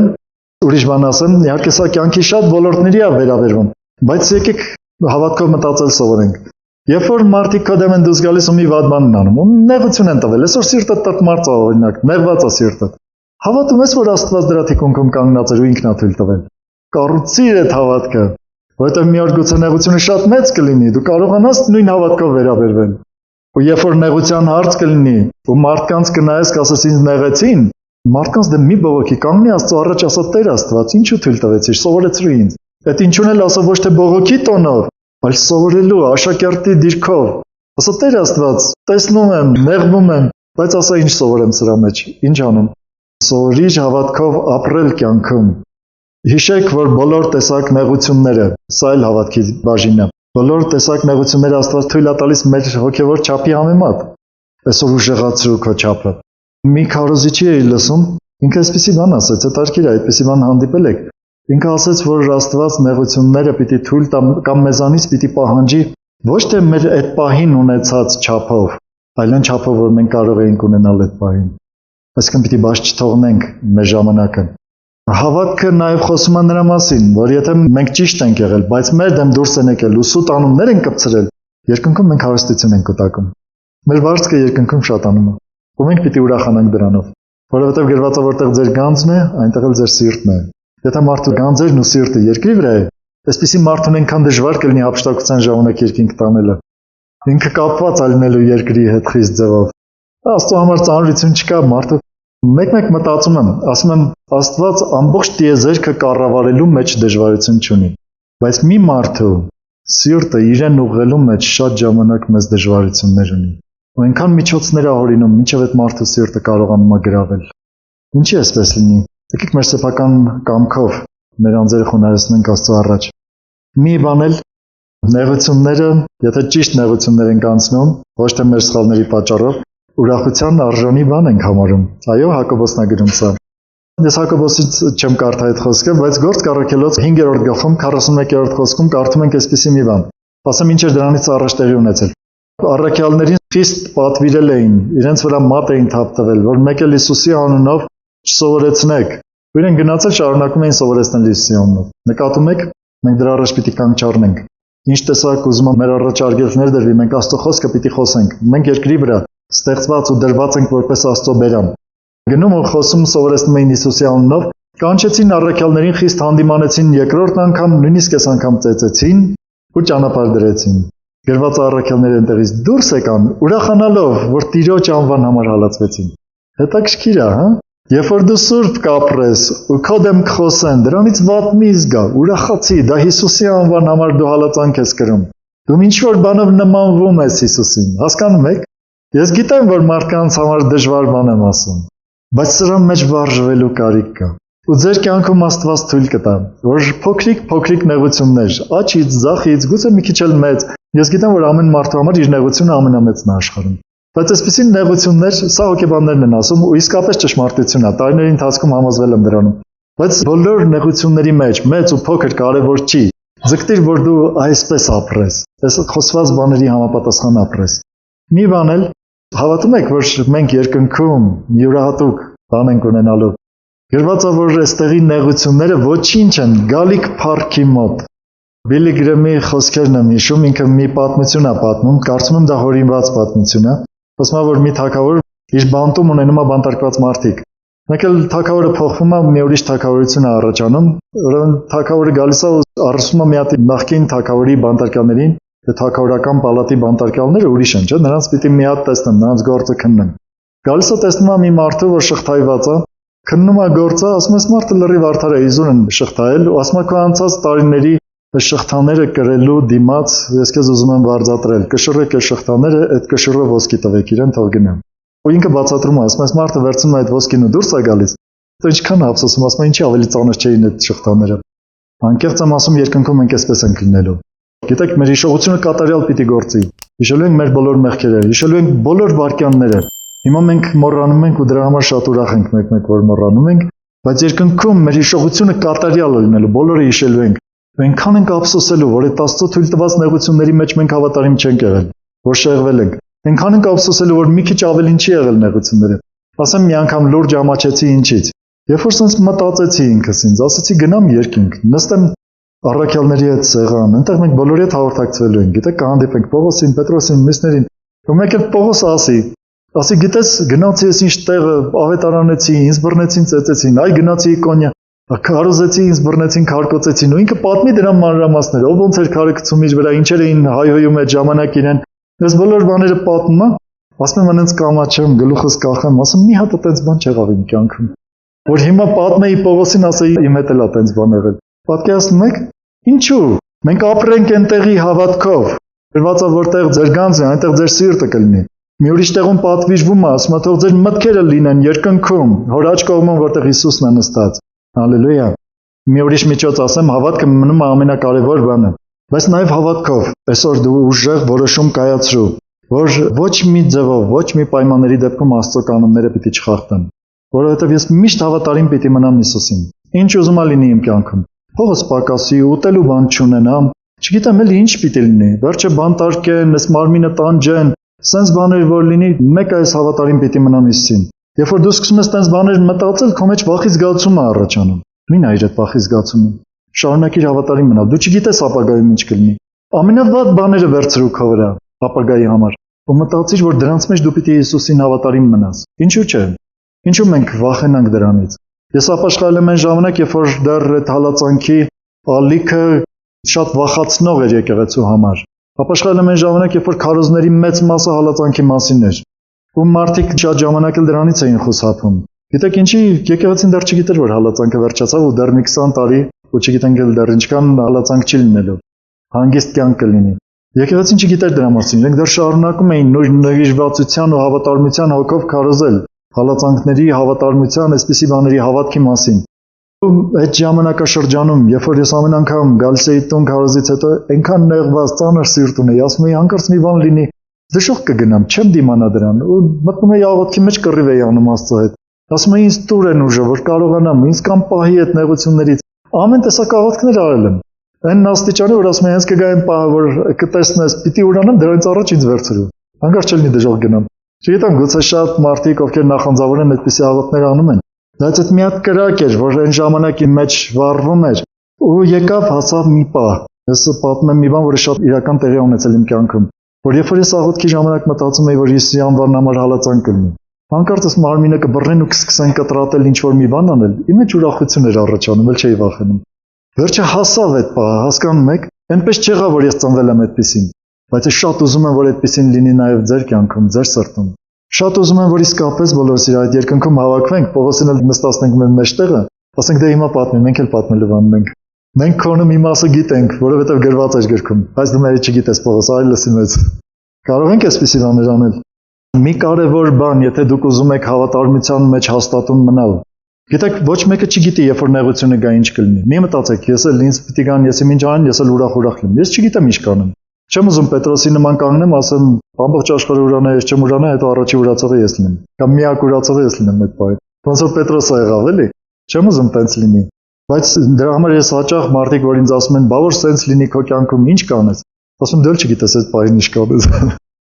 Ուրիշ բան ասեմ, իհարկե սա կյանքի շատ ոլորտների է վերաբերվում, բայց եկեք հավատքով մտածել սովորենք։ Երբ որ մարդիկ քո դեմ են դուրս գալիս ու մի վատ բան են անում, ու նեղություն են տվել, այսօր սիրտը տրտմարծ է օրինակ, նեղված է սիրտը։ Հավատում ես, որ Աստված դրա թիկունքում կանգնած է ու ինքն է թույլ տվել։ Կառուցիր այդ հավատքը, որովհետև մի օր գուցե նեղությունը շատ մեծ կլինի, դու կարողանաս նույն հավատքով վերաբերվել։ Ու երբ որ նեղության հարց կլինի, ու մարդկանց կնայես, կասես ինձ նեղեցին, մարդկանց դեմ մի բողոքի, կանգնի Աստծո առաջ ասա Տեր Աստված, ինչու թույլ տվեցիր, սովորեցրու ինձ։ Այդ ինչուն էլ ասա ոչ թե բողոքի տոնով, այլ սովորելու աշակերտի դիրքով։ Ասա Տեր Աստված, տեսնում եմ, նեղվում եմ, բայց ասա ինչ սովորեմ սրա մեջ, ինչ անեմ։ Սովորիր հավատքով ապրել կյանքում։ Հիշեք, որ բոլոր տեսակ նեղությունները, սա էլ հավատքի բաժինն է, բոլոր տեսակ նեղությունները Աստված թույլ է տալիս մեր հոգևոր չափի համեմատ։ Այսօր ուժեղացրու քո չափը։ Մի քարոզիչի էի լսում, ինքը այսպեսի բան ասաց, հետաքրքիր է, այդպեսի բան հանդիպել եք։ Ինքը ասաց, որ Աստված նեղությունները պիտի թույլ տա կամ մեզանից պիտի պահանջի ոչ թե մեր այդ պահին ունեցած չափով, այլ այն չափով, որ մենք կարող էինք ունենալ այդ պահին։ Այսինքն պիտի բաց չթողնենք մեր ժամանակը։ Հավատքը նաև խոսում է նրա մասին, որ եթե մենք ճիշտ ենք եղել, բայց մեր դեմ դուրս են եկել ու սուտ անուններ են կպցրել, երկնքում մենք հարստություն ենք կտակում։ Մեր վարձքը երկնքում շատանում է։ ու մենք պիտի ուրախանանք դրանով, որովհետև գրված է, որտեղ ձեր գանձն է, այնտեղ էլ ձեր սիրտն է։ Եթե մարդու գանձերն ու սիրտը երկրի վրա է, այսպիսի մարդուն այնքան դժվար կլինի հափշտակության ժամանակ երկինք տանելը։ Ինքը կապված ալնելու երկրի հետ խիստ ձևով։ Աստծո համար ծանրություն չկա, մարդը մեկ-մեկ մտածում եմ, ասում եմ, Աստված ամբողջ տիեզերքը կառավարելու մեջ դժվարություն չունի, բայց մի մարդու սիրտը իրեն ուղղելու մեջ շատ ժամանակ մեծ դժվարություններ ունի։ Ու այնքան միջոցներ է հորինում, մինչև այդ մարդու սիրտը կարողանում է գրավել։ Ինչի էսպես լինի։ Եկեք մեր սեփական կամքով մեր անձերը խոնարհեցնենք Աստծո առաջ։ Մի բան էլ նեղությունները, եթե ճիշտ նեղություններ ենք անցնում, ոչ թե մեր սխալների պատճառով, ուրախության արժանի բան ենք համարում։ Այո, Հակոբոսն է գրում սա։ Ես Հակոբոսից չեմ կարդա այդ խոսքը, բայց Գործք առաքելոց 5-րդ գլխում 41-րդ խոսքում կարդում ենք այսպիսի մի բան։ Ասեմ ինչ էր դրանից առաջ տեղի ունեցել։ Առաքյալներին խիստ պատվիրել էին, իրենց վրա մատ էին թափտվել, որ մեկ էլ Հիսուսի անունով չսովորեցնեք։ Իրեն գնացել շարունակում էին սովորեցնել Հիսուսի անունով։ Նկատում եք, մենք դրա առաջ պիտի կանգ չառնենք։ Ինչ տեսակ ուզում եմ մեր առաջ արգելքներ դրվի, մենք Աստծո խոսքը պիտի խոսենք։ Մենք երկրի վրա ստեղծված ու դրված ենք որպես Աստծո բերան։ Գնում ու խոսում սովորեցնում էին Հիսուսի անունով, կանչեցին առաքյալներին, խիստ հանդիմանեցին երկրորդ անգամ, նույնիսկ այս անգամ ծեծեցին ու ճանապարհ դրեցին։ Գրված առաքյալները այնտեղից դուրս եկան, ուրախանալով, որ Տիրոջ անվան համար հալածվեցին։ Հետաքրքիր է, հա։ Երբ որ դու սուրբ կապրես ու քո դեմ կխոսեն, դրանից վատ մի զգա, ուրախացի, դա Հիսուսի անվան համար դու հալածանք ես կրում։ Դու ինչ-որ բանով նմանվում ես Հիսուսին, հասկանում եք։ Ես գիտեմ, որ մարդկանց համար դժվար բան եմ ասում, բայց սրա մեջ վարժվելու կարիք կա։ Ու ձեր կյանքում Աստված թույլ կտա, որ փոքրիկ նեղություններ, աչից, ձախից, գուցե մի քիչ էլ մեծ, ես գիտեմ, որ ամեն մարդու համար իր նեղությունը ամենամեծն է աշխարհում։ Բայց այսպիսի նեղություններ, սա հոգեբաններն են ասում, ու իսկապես ճշմարտություն է, տարիների ընթացքում համոզվել եմ դրանում։ Բայց բոլոր նեղությունների մեջ, մեծ ու փոքր կարևոր չի, ձգտիր, որ դու այսպես ապրես, այս խոսված բաների համապատասխան ապրես։ Մի բան էլ, հավատում եք, որ մենք երկնքում յուրահատուկ բան ենք ունենալու։ Գրված է, որ այստեղի նեղությունները ոչինչ են, գալիք փառքի մոտ։ Բիլի Գրեմի խոսքերն եմ հիշում, ինքը մի պատմություն է պատմում, կարծում եմ դա հորինված պատմություն է։ Ասում է, որ մի թագավոր իր բանտում ունենում է բանտարկված մարդիկ։ Մեկ էլ թագավորը փոխվում է, մի ուրիշ թագավորություն է առաջանում, ուրեմն թագավորը գալիս է ու առսում է մի հատ նախկին թագավորի բանտարկյալներին, թե թագավորական պալատի բանտարկյալները ուրիշ են, չէ՞, նրանց պիտի մի հատ տեսնեն, նրանց գործը քննեն։ Գալիս է տեսնում է մի մարդու, որ շղթայված է, քննում է գործը, ասում է, այս մարդը լրիվ արդար է, իզուր են շղթայել, ու ասում է, քո անցած տարիների շղթաները կրելու դիմաց ես քեզ ուզում եմ վարձատրել, կշռեք այս շղթաները, այդ կշռը ոսկի տվեք իրեն, թող գնա։ Ու ինքը բացատրում է, ասում է, այս մարդը վերցնում է այդ ոսկին ու դուրս է գալիս, դա ինչքան ափսոսում, ասում է, ինչի ավելի ծանր չէին այդ շղթաները։ Անկեղծ եմ ասում, երկնքում մենք այսպես ենք լինելու։ Գիտեք, մեր հիշողությունը կատարյալ պիտի գործի։ Հիշելու ենք մեր բոլոր մեղքերը, հիշելու ենք բոլոր վայրկյանները։ Հիմա մենք մոռանում ենք ու դրա համար շատ ուրախ ենք մեկ-մեկ, որ մոռանում ենք, բայց երկնքում մեր հիշողությունը կատարյալ է լինելու, բոլորը հիշելու ենք։ Այնքան ենք ափսոսելու, որ այդ Աստծո թույլ տված նեղությունների մեջ մենք հավատարիմ չենք եղել, որ շեղվել ենք։ Այնքան ենք ափսոսելու, որ մի քիչ ավելին չի եղել նեղությունները։ Ասեմ մի անգամ լուրջ ամաչեցի ինչից։ Երբ որ sense մտածեցի ինքս ինձ, ասացի գնամ երկինք, նստեմ առաքյալների հետ սեղան, այնտեղ մենք բոլորի հետ հաղորդակցվելու ենք։ Գիտեք, կհանդիպենք Պողոսին, Պետրոսին, մյուսներին։ Ու մեկ էլ Պողոսը ասի, գիտես, գնացի ես ինչ տեղը, ավետարանեցի, ինձ բռնեցին, ծեծեցին, այ գնացի կոնյա, քարոզեցի, ինձ բռնեցին, քարկոծեցին, ու ինքը պատմի դրա մանրամասները, ով ոնց էր քարը գցում իր վրա, ինչեր էին հայհոյում այդ ժամանակ իրեն։ Ես բոլոր բաները պատմում եմ, ասում եմ անենց կամաչեմ, գլուխս կախեմ, ասում մի հատ այդպես բան չեղավ իմ կյանքում։ Որ հիմա պատմեի Պողոսին, ասեի իմ հետ էլ այդպես բան եղել։ Պատկերացնում եք, ինչու։ Մենք ապրենք այնտեղի հավատքով։ Գրված է, որտեղ ձեր գանձն է, այնտեղ ձեր սիրտը կլինի։ Մի ուրիշ տեղում պատվիրվում է, ասում է, թող ձեր մտքերը լինեն երկնքում, հոր աջ կողմում, որտեղ Հիսուսն է նստած։ Հալելույա։ Մի ուրիշ միջոց ասեմ, հավատքը մնում է ամենակարևոր բանը։ Բայց նաև հավատքով, այսօր դու ուժեղ որոշում կայացրու, որ ոչ մի ձևով, ոչ մի պայմանների դեպքում Աստծո կանոնները պիտի չխախտեն, որովհետև ես միշտ հավատարիմ պիտի մնամ Հիսուսին։ Ինչ ուզում ա լինի իմ կյանքում։ Փողս պակասի, ուտելու բան չունենամ, չգիտեմ էլ ինչ պիտի լինի, վերջը բանտարկեն, այս մարմինը տանջեն, սենց բաներ որ լինի, մեկ այս հավատարիմ պիտի մնամ Հիսուսին։ Երբ որ դու սկսում ես տենց բաներ մտածել, քո մեջ վախի զգացում է առաջանում։ Մի նայր այդ վախի զգացումը։ Շարունակիր հավատարիմ մնալ։ Դու չգիտես ապագայում ինչ կլինի։ Ամենավատ բաները վերցրու քո վրա ապագայի համար։ ու մտածիր, որ դրանց մեջ դու պիտի Հիսուսին հավատարիմ մնաս։ Ինչու՞ չէ։ Ինչու մենք վախենանք դրանից։ Ես ապաշխարել եմ այն ժամանակ, երբ որ դեռ այդ հալածանքի ալիքը շատ վախացնող էր եկեղեցու համար։ Ապաշխարել եմ այն ժամանակ, երբ որ քարոզների մեծ մասը հալածանքի մասին էր։ Ու մարդիկ շատ ժամանակ էլ դրանից էին խուսափում։ Գիտեք ինչի, եկեղեցին դեռ չգիտեր, որ հալածանքը վերջացավ ու դեռ մի 20 տարի, ու չգիտենք էլ դեռ ինչքան հալածանք չի լինելու։ Հանգիստ կյանք կլինի։ Եկեղեցին չգիտեր դրա մասին, իրենք դեռ շարունակում էին նույն նվիրվածության ու հավատարմության հոգով քարոզել հալածանքների, հավատարմության, այսպիսի բաների հավատքի մասին։ Ու այդ ժամանակաշրջանում, երբ որ ես ամեն անգամ գալիս էի տուն քարոզից հետո, այնքան նեղված, ծանր սիրտ ունեի, ասում էի հանկարծ մի բան լինի, դժոխք կգնամ, չեմ դիմանա դրան, ու մտնում էի աղոթքի մեջ կռիվ էի անում Աստծո հետ։ Ասում էի ինձ տուր են ուժը, որ կարողանամ, ինձ կամ պահի այդ նեղություններից։ Ամեն տեսակ աղոթքներ արել եմ։ Այն աստիճանի, որ ասում եմ, հենց կգա այն պահը, որ կտեսնես, պիտի ուրանամ, դրանից առաջ ինձ վերցրու։ Հանկարծ չլինի դժոխք գնամ։ Չգիտեմ, գուցե շատ մարդիկ, ովքեր նախանձավոր են, այդպիսի աղոթքներ անում են։ Բայց այդ մի հատ կրակ էր, որ այն ժամանակի մեջ վառվում էր, ու եկավ հասավ մի պահ։ Ես պատմեմ մի բան, որը շատ իրական տեղի ունեցել իմ կյանքում, որ երբ որ ես աղոթքի ժամանակ մտածում էի, որ Հիսուսի անվանն համար հալածանք կլինի, հանկարծ ես մարմինը կբռնեն ու կսկսեն կտրատել ինչ-որ մի բան անել, իմ մեջ ուրախություն էր առաջանում, էլ չէի վախենում։ Վերջը հասավ այդ պահը, հասկանում եք, այնպես չեղավ, որ ես ծնվել եմ այդպեսին, բայց ես շատ ուզում եմ, որ այդպեսին լինի նաև ձեր կյանքում, ձեր սրտում։ Շատ ուզում եմ, որ իսկապես բոլորս իր այդ երկնքում հավաքվենք, Պողոսին էլ նստացնենք մեր մեջտեղը, ասենք դե հիմա պատմի, մենք էլ պատմելու բան ենք։ Մենք քոնը մի մասը գիտենք, որովհետև գրված է գրքում, բայց դու մերի չգիտես Պողոս, այլ լսի մեզ։ Կարող ենք այսպիսի բաներ անել։ Մի կարևոր բան, եթե դուք ուզում եք հավատարմության մեջ հաստատուն մնալ։ Գիտեք, ոչ մեկը չգիտի, երբ որ նեղությունը գա ինչ կլինի։ Մի մտածեք, ես էլ ինձ պիտի գան, ես ինչ անեմ, ես էլ ուրախ լինեմ։ Ես չգիտեմ ինչ կանեմ։ Չեմ ուզում Պետրոսի նման կանգնեմ, ասեմ, ամբողջ աշխարհը ուրանա, ես չեմ ուրանա, հետո առաջի ուրացողը ես լինեմ։ Կամ միակ ուրացողը ես լինեմ այդ պահին։ Ոնց որ Պետրոսը եղավ, էլի։ Չեմ ուզում տենց լինի։ Բայց դրա համար ես հաճախ մարդիկ, որ ինձ ասում են, բա որ սենց լինի քո կյանքում, ինչ կանես։ Ասում դու էլ չգիտես այդ պահին ինչ կանես։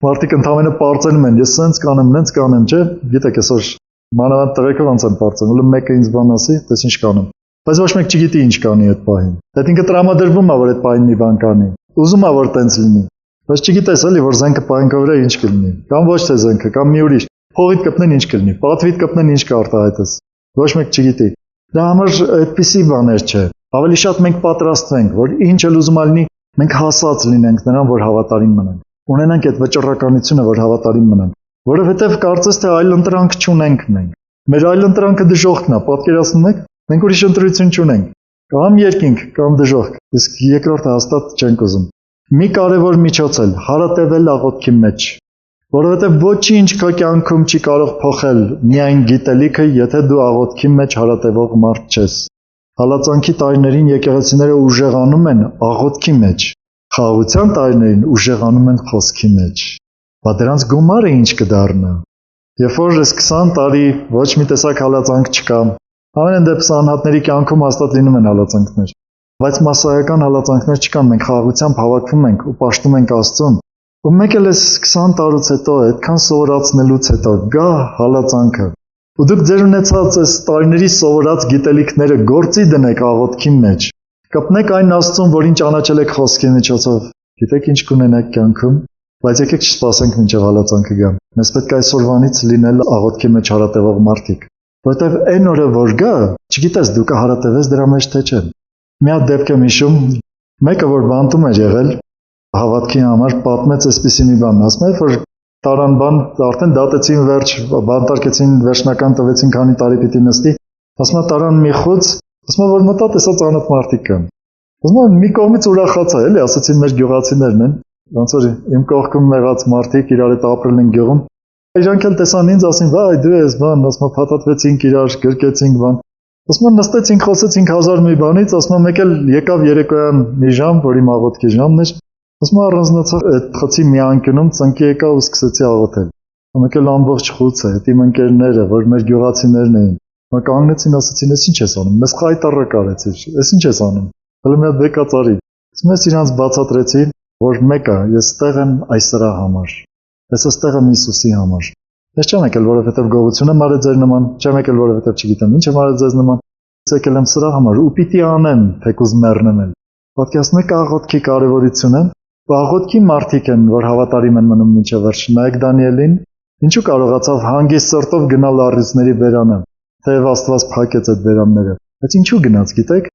Մարդիկ ընդհանրապես պարծենում են, ես սենց կանեմ, նենց կանեմ, չէ՞։ Գիտեք, այսօր մանավանդ տղեկով ոնց են պարծում, ուրեմն մեկը ինձ բան ասի, դες ինչ կանեմ։ Բայց ոչ մեկ չգիտի ինչ կանի այդ պահին։ Դա ինքը տրամադրվում է, որ այդ պահին մի բան կանի։ Ուզում է որ տենց լինի։ Բայց չգիտես էլի, որ զենքը պահանջի վրա ինչ կլինի։ Կամ ոչ թե զենքը, կամ մի ուրիշ։ Փողիդ կպնեն ինչ կլինի։ Պատվիդ կպնեն ինչ կարտահայտես։ Ոչ մեկ չգիտի։ Դա համար այդպիսի բաներ չէ։ Ավելի շատ մենք պատրաստվենք, որ ինչ էլ ուզում ալինի, մենք հասած լինենք նրան, որ հավատարիմ մնանք։ Ունենանք այդ վճռականությունը, որ հավատարիմ մնանք, որովհետև կարծես թե այլ ընտրանք չունենք մենք։ Մեր այլ ընտրանքը դժոխքն է, պատկերացնում եք, մենք ուրիշ ընտրություն չունենք։ Կամ երկինք, կամ դժոխք, իսկ երկրորդը հաստատ չենք ուզում։ Մի կարևոր միջոց էլ հարատևել աղոթքի մեջ, որովհետև ոչինչ քո կյանքում չի կարող փոխել միայն գիտելիքը, եթե դու աղոթքի մեջ հարատևող մարդ չես։ Հալածանքի տարիներին եկեղեցիները ուժեղանում են աղոթքի մեջ, խաղաղության տարիներին ուժեղանում են խոսքի մեջ։ Բա դրանց գումարը ինչ կդառնա։ Երբ որ այս 20 տարի ոչ մի տեսակ հալածանք չկա, ամեն դեպս անհատների կյանքում հաստատ լինում են հալածանքներ, բայց մասսայական հալածանքներ չկան, մենք խաղաղությամբ հավաքվում ենք ու պաշտում ենք Աստծուն։ Ու մեկ էլ այս 20 տարուց հետո, այդքան սովորացնելուց հետո գա հալածանքը։ Ու դուք ձեր ունեցած այս տարիների սովորած գիտելիքները գործի դնեք աղոթքի մեջ։ Կպնեք այն Աստծուն, որին ճանաչել եք խոսքի միջոցով։ Գիտեք ինչ կունենաք կյանքում, բայց եկեք չսպասենք մինչև հալածանքը գա։ Մեզ պետք է այսօրվանից լինել աղոթքի մեջ հարատևող մարդիկ, որտեղ այն օրը որ գա, չգիտես դու կհարատևես դրա մեջ թե չէ։ Մի հատ դեպք եմ հիշում, մեկը որ բանտում էր եղել, հավատքի համար պատմեց այսպիսի մի բան, ասում է, որ տարան բան, արդեն դատեցին վերջ, բանտարկեցին, վերջնական տվեցին, քանի տարի պիտի նստի, ասում է տարան մի խոց, ասում է, որ մտա տեսա ծանոթ մարդիկ կան։ Ասում է, մի կողմից ուրախացա, էլի, ասացին մեր գյուղացիներն են, ոնց որ իմ կողքում եղած մարդիկ իրար հետ ապրել են գյուղում։ Իրանք էլ տեսան ինձ, ասին, վայ, դու ես բան, ասում է, փաթաթվեցինք իրար, գրկեցինք բան։ Ասում է, նստեցինք, խոսեցինք հազար մի բանից, ասում է, մեկ էլ եկավ երեկոյան մի ժամ, որ իմ աղոթքի ժամն էր, ասում է, առանձնացա այդ խցի մի անկյունում, ծնկի եկա ու սկսեցի աղոթել։ Մեկ էլ ամբողջ խուցը, այդ իմ ընկերները, որ մեր գյուղացիներն էին, մա կանգնեցին, ասացին, «Էս ինչ ես անում, մեզ խայտառը կարեցիր, էս ինչ ես անում»։ Հələ մի հատ բեկածարի։ Ասում ես իրանց բացատրեցի, որ մեկը, ես ստեղ եմ այս սրա համար, ես ստեղ եմ Հիսուսի համար։ Ես չեմ եկել, որովհետև գողություն եմ արել ձեր նման, չեմ եկել, որովհետև չգիտեմ ինչ եմ արել ձեզ նման, ես եկել եմ սրա համար ու պիտի անեմ, թեկուզ մեռնեմ էլ։ Պատկերացնեք աղոթքի կարևորությունը, Աղոթքի մարդիկ են, որ հավատարիմ են մնում մինչև վերջ։ Նայեք Դանիելին, ինչու կարողացավ հանգիստ սրտով գնալ առյուծների բերանը, թեև Աստված փակեց այդ բերանները։ Բայց ինչու գնաց, գիտեք։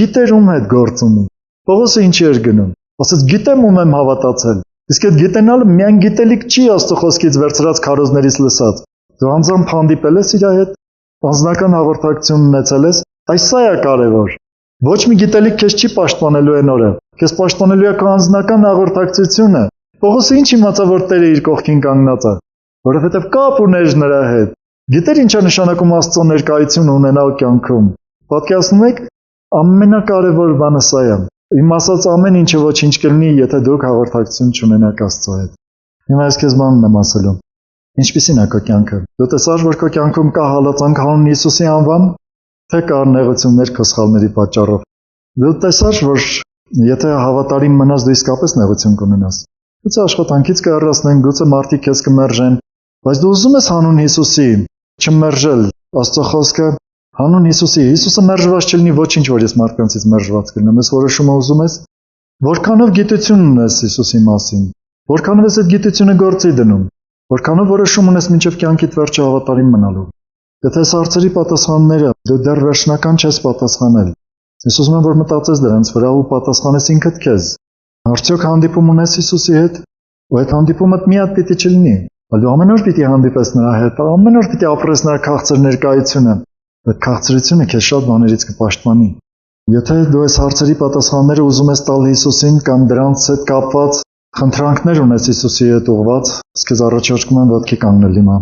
Գիտեր ում հետ գործ ունի։ Պողոսը ինչի էր գնում։ Ասաց գիտեմ ում եմ հավատացել։ Իսկ այդ գիտենալը միայն գիտելիք չի Աստծո խոսքից վերցրած քարոզներից լսած։ Դու անձամբ հանդիպել ես իր հետ, անձնական հաղորդակցություն ունեցել ես, այս սա է կարևոր։ Ոչ մի գիտելիք քեզ չի պաշտպանելու այն օրը։ Քեզ պաշտպանելու է քո անձնական հաղորդակցությունը։ Պողոսը ինչ իմացավ, որ Տերը իր կողքին կանգնած է, որովհետև կապ ուներ նրա հետ։ Գիտեր ինչ է նշանակում Աստծո ներկայությունը ունենալ կյանքում։ Պատկերացնում եք, ամենակարևոր բանը սա է։ Իմ ասած ամեն ինչը ոչինչ կլինի, եթե դուք հաղորդակցություն չունենաք Աստծո հետ։ Հիմա ես քեզ բանն եմ ասելու։ Ինչպիսին է քո կյանքը։ Դու տեսար, որ քո կյանքում կա հալածանք հանուն Հիսուսի անվան, թե կա նեղություններ քո սխալների պատճառով։ Դու տեսար, որ եթե հավատարիմ մնաս, դու իսկապես նեղություն կունենաս։ Գուցե աշխատանքից կհեռացնեն, գուցե մարդիկ քեզ կմերժեն, բայց դու ուզում ես հանուն Հիսուսի չմերժել։ Աստծո խոսքը հանուն Հիսուսի, Հիսուսը մերժված չլինի, ոչինչ, որ ես մարդկանցից մերժված կլինեմ։ Ես որոշումը ուզում ես, որքանով գիտություն ունես Հիսուսի մասին, որքանով ես այդ գիտությունը գործի դնում, որքանով որոշում ունես մինչև կյանքիդ վերջը հավատարիմ մնալու։ Եթե այս հարցերի պատասխանները դու դեռ վերջնական չես պատասխանել, ես ուզում եմ, որ մտածես դրանց վրա ու պատասխանես ինքդ քեզ։ Արդյոք հանդիպում ունես Հիսուսի հետ, ու այդ հանդիպումը մի հատ պիտի չլինի, այլ դու ամեն օր պիտի հանդիպես նրա հետ, ամեն օր պիտի ապրես նրա քաղցր ներկայությունը։ Այդ քաղցրությունը քեզ շատ բաներից կպաշտպանի։ Եթե դու այս հարցերի պատասխանները ուզում ես տալ Հիսուսին կամ դրանց հետ կապված խնդրանքներ ունես Հիսուսի հետ ուղղված, ես քեզ առաջարկում եմ ոտքի կանգնել հիմա։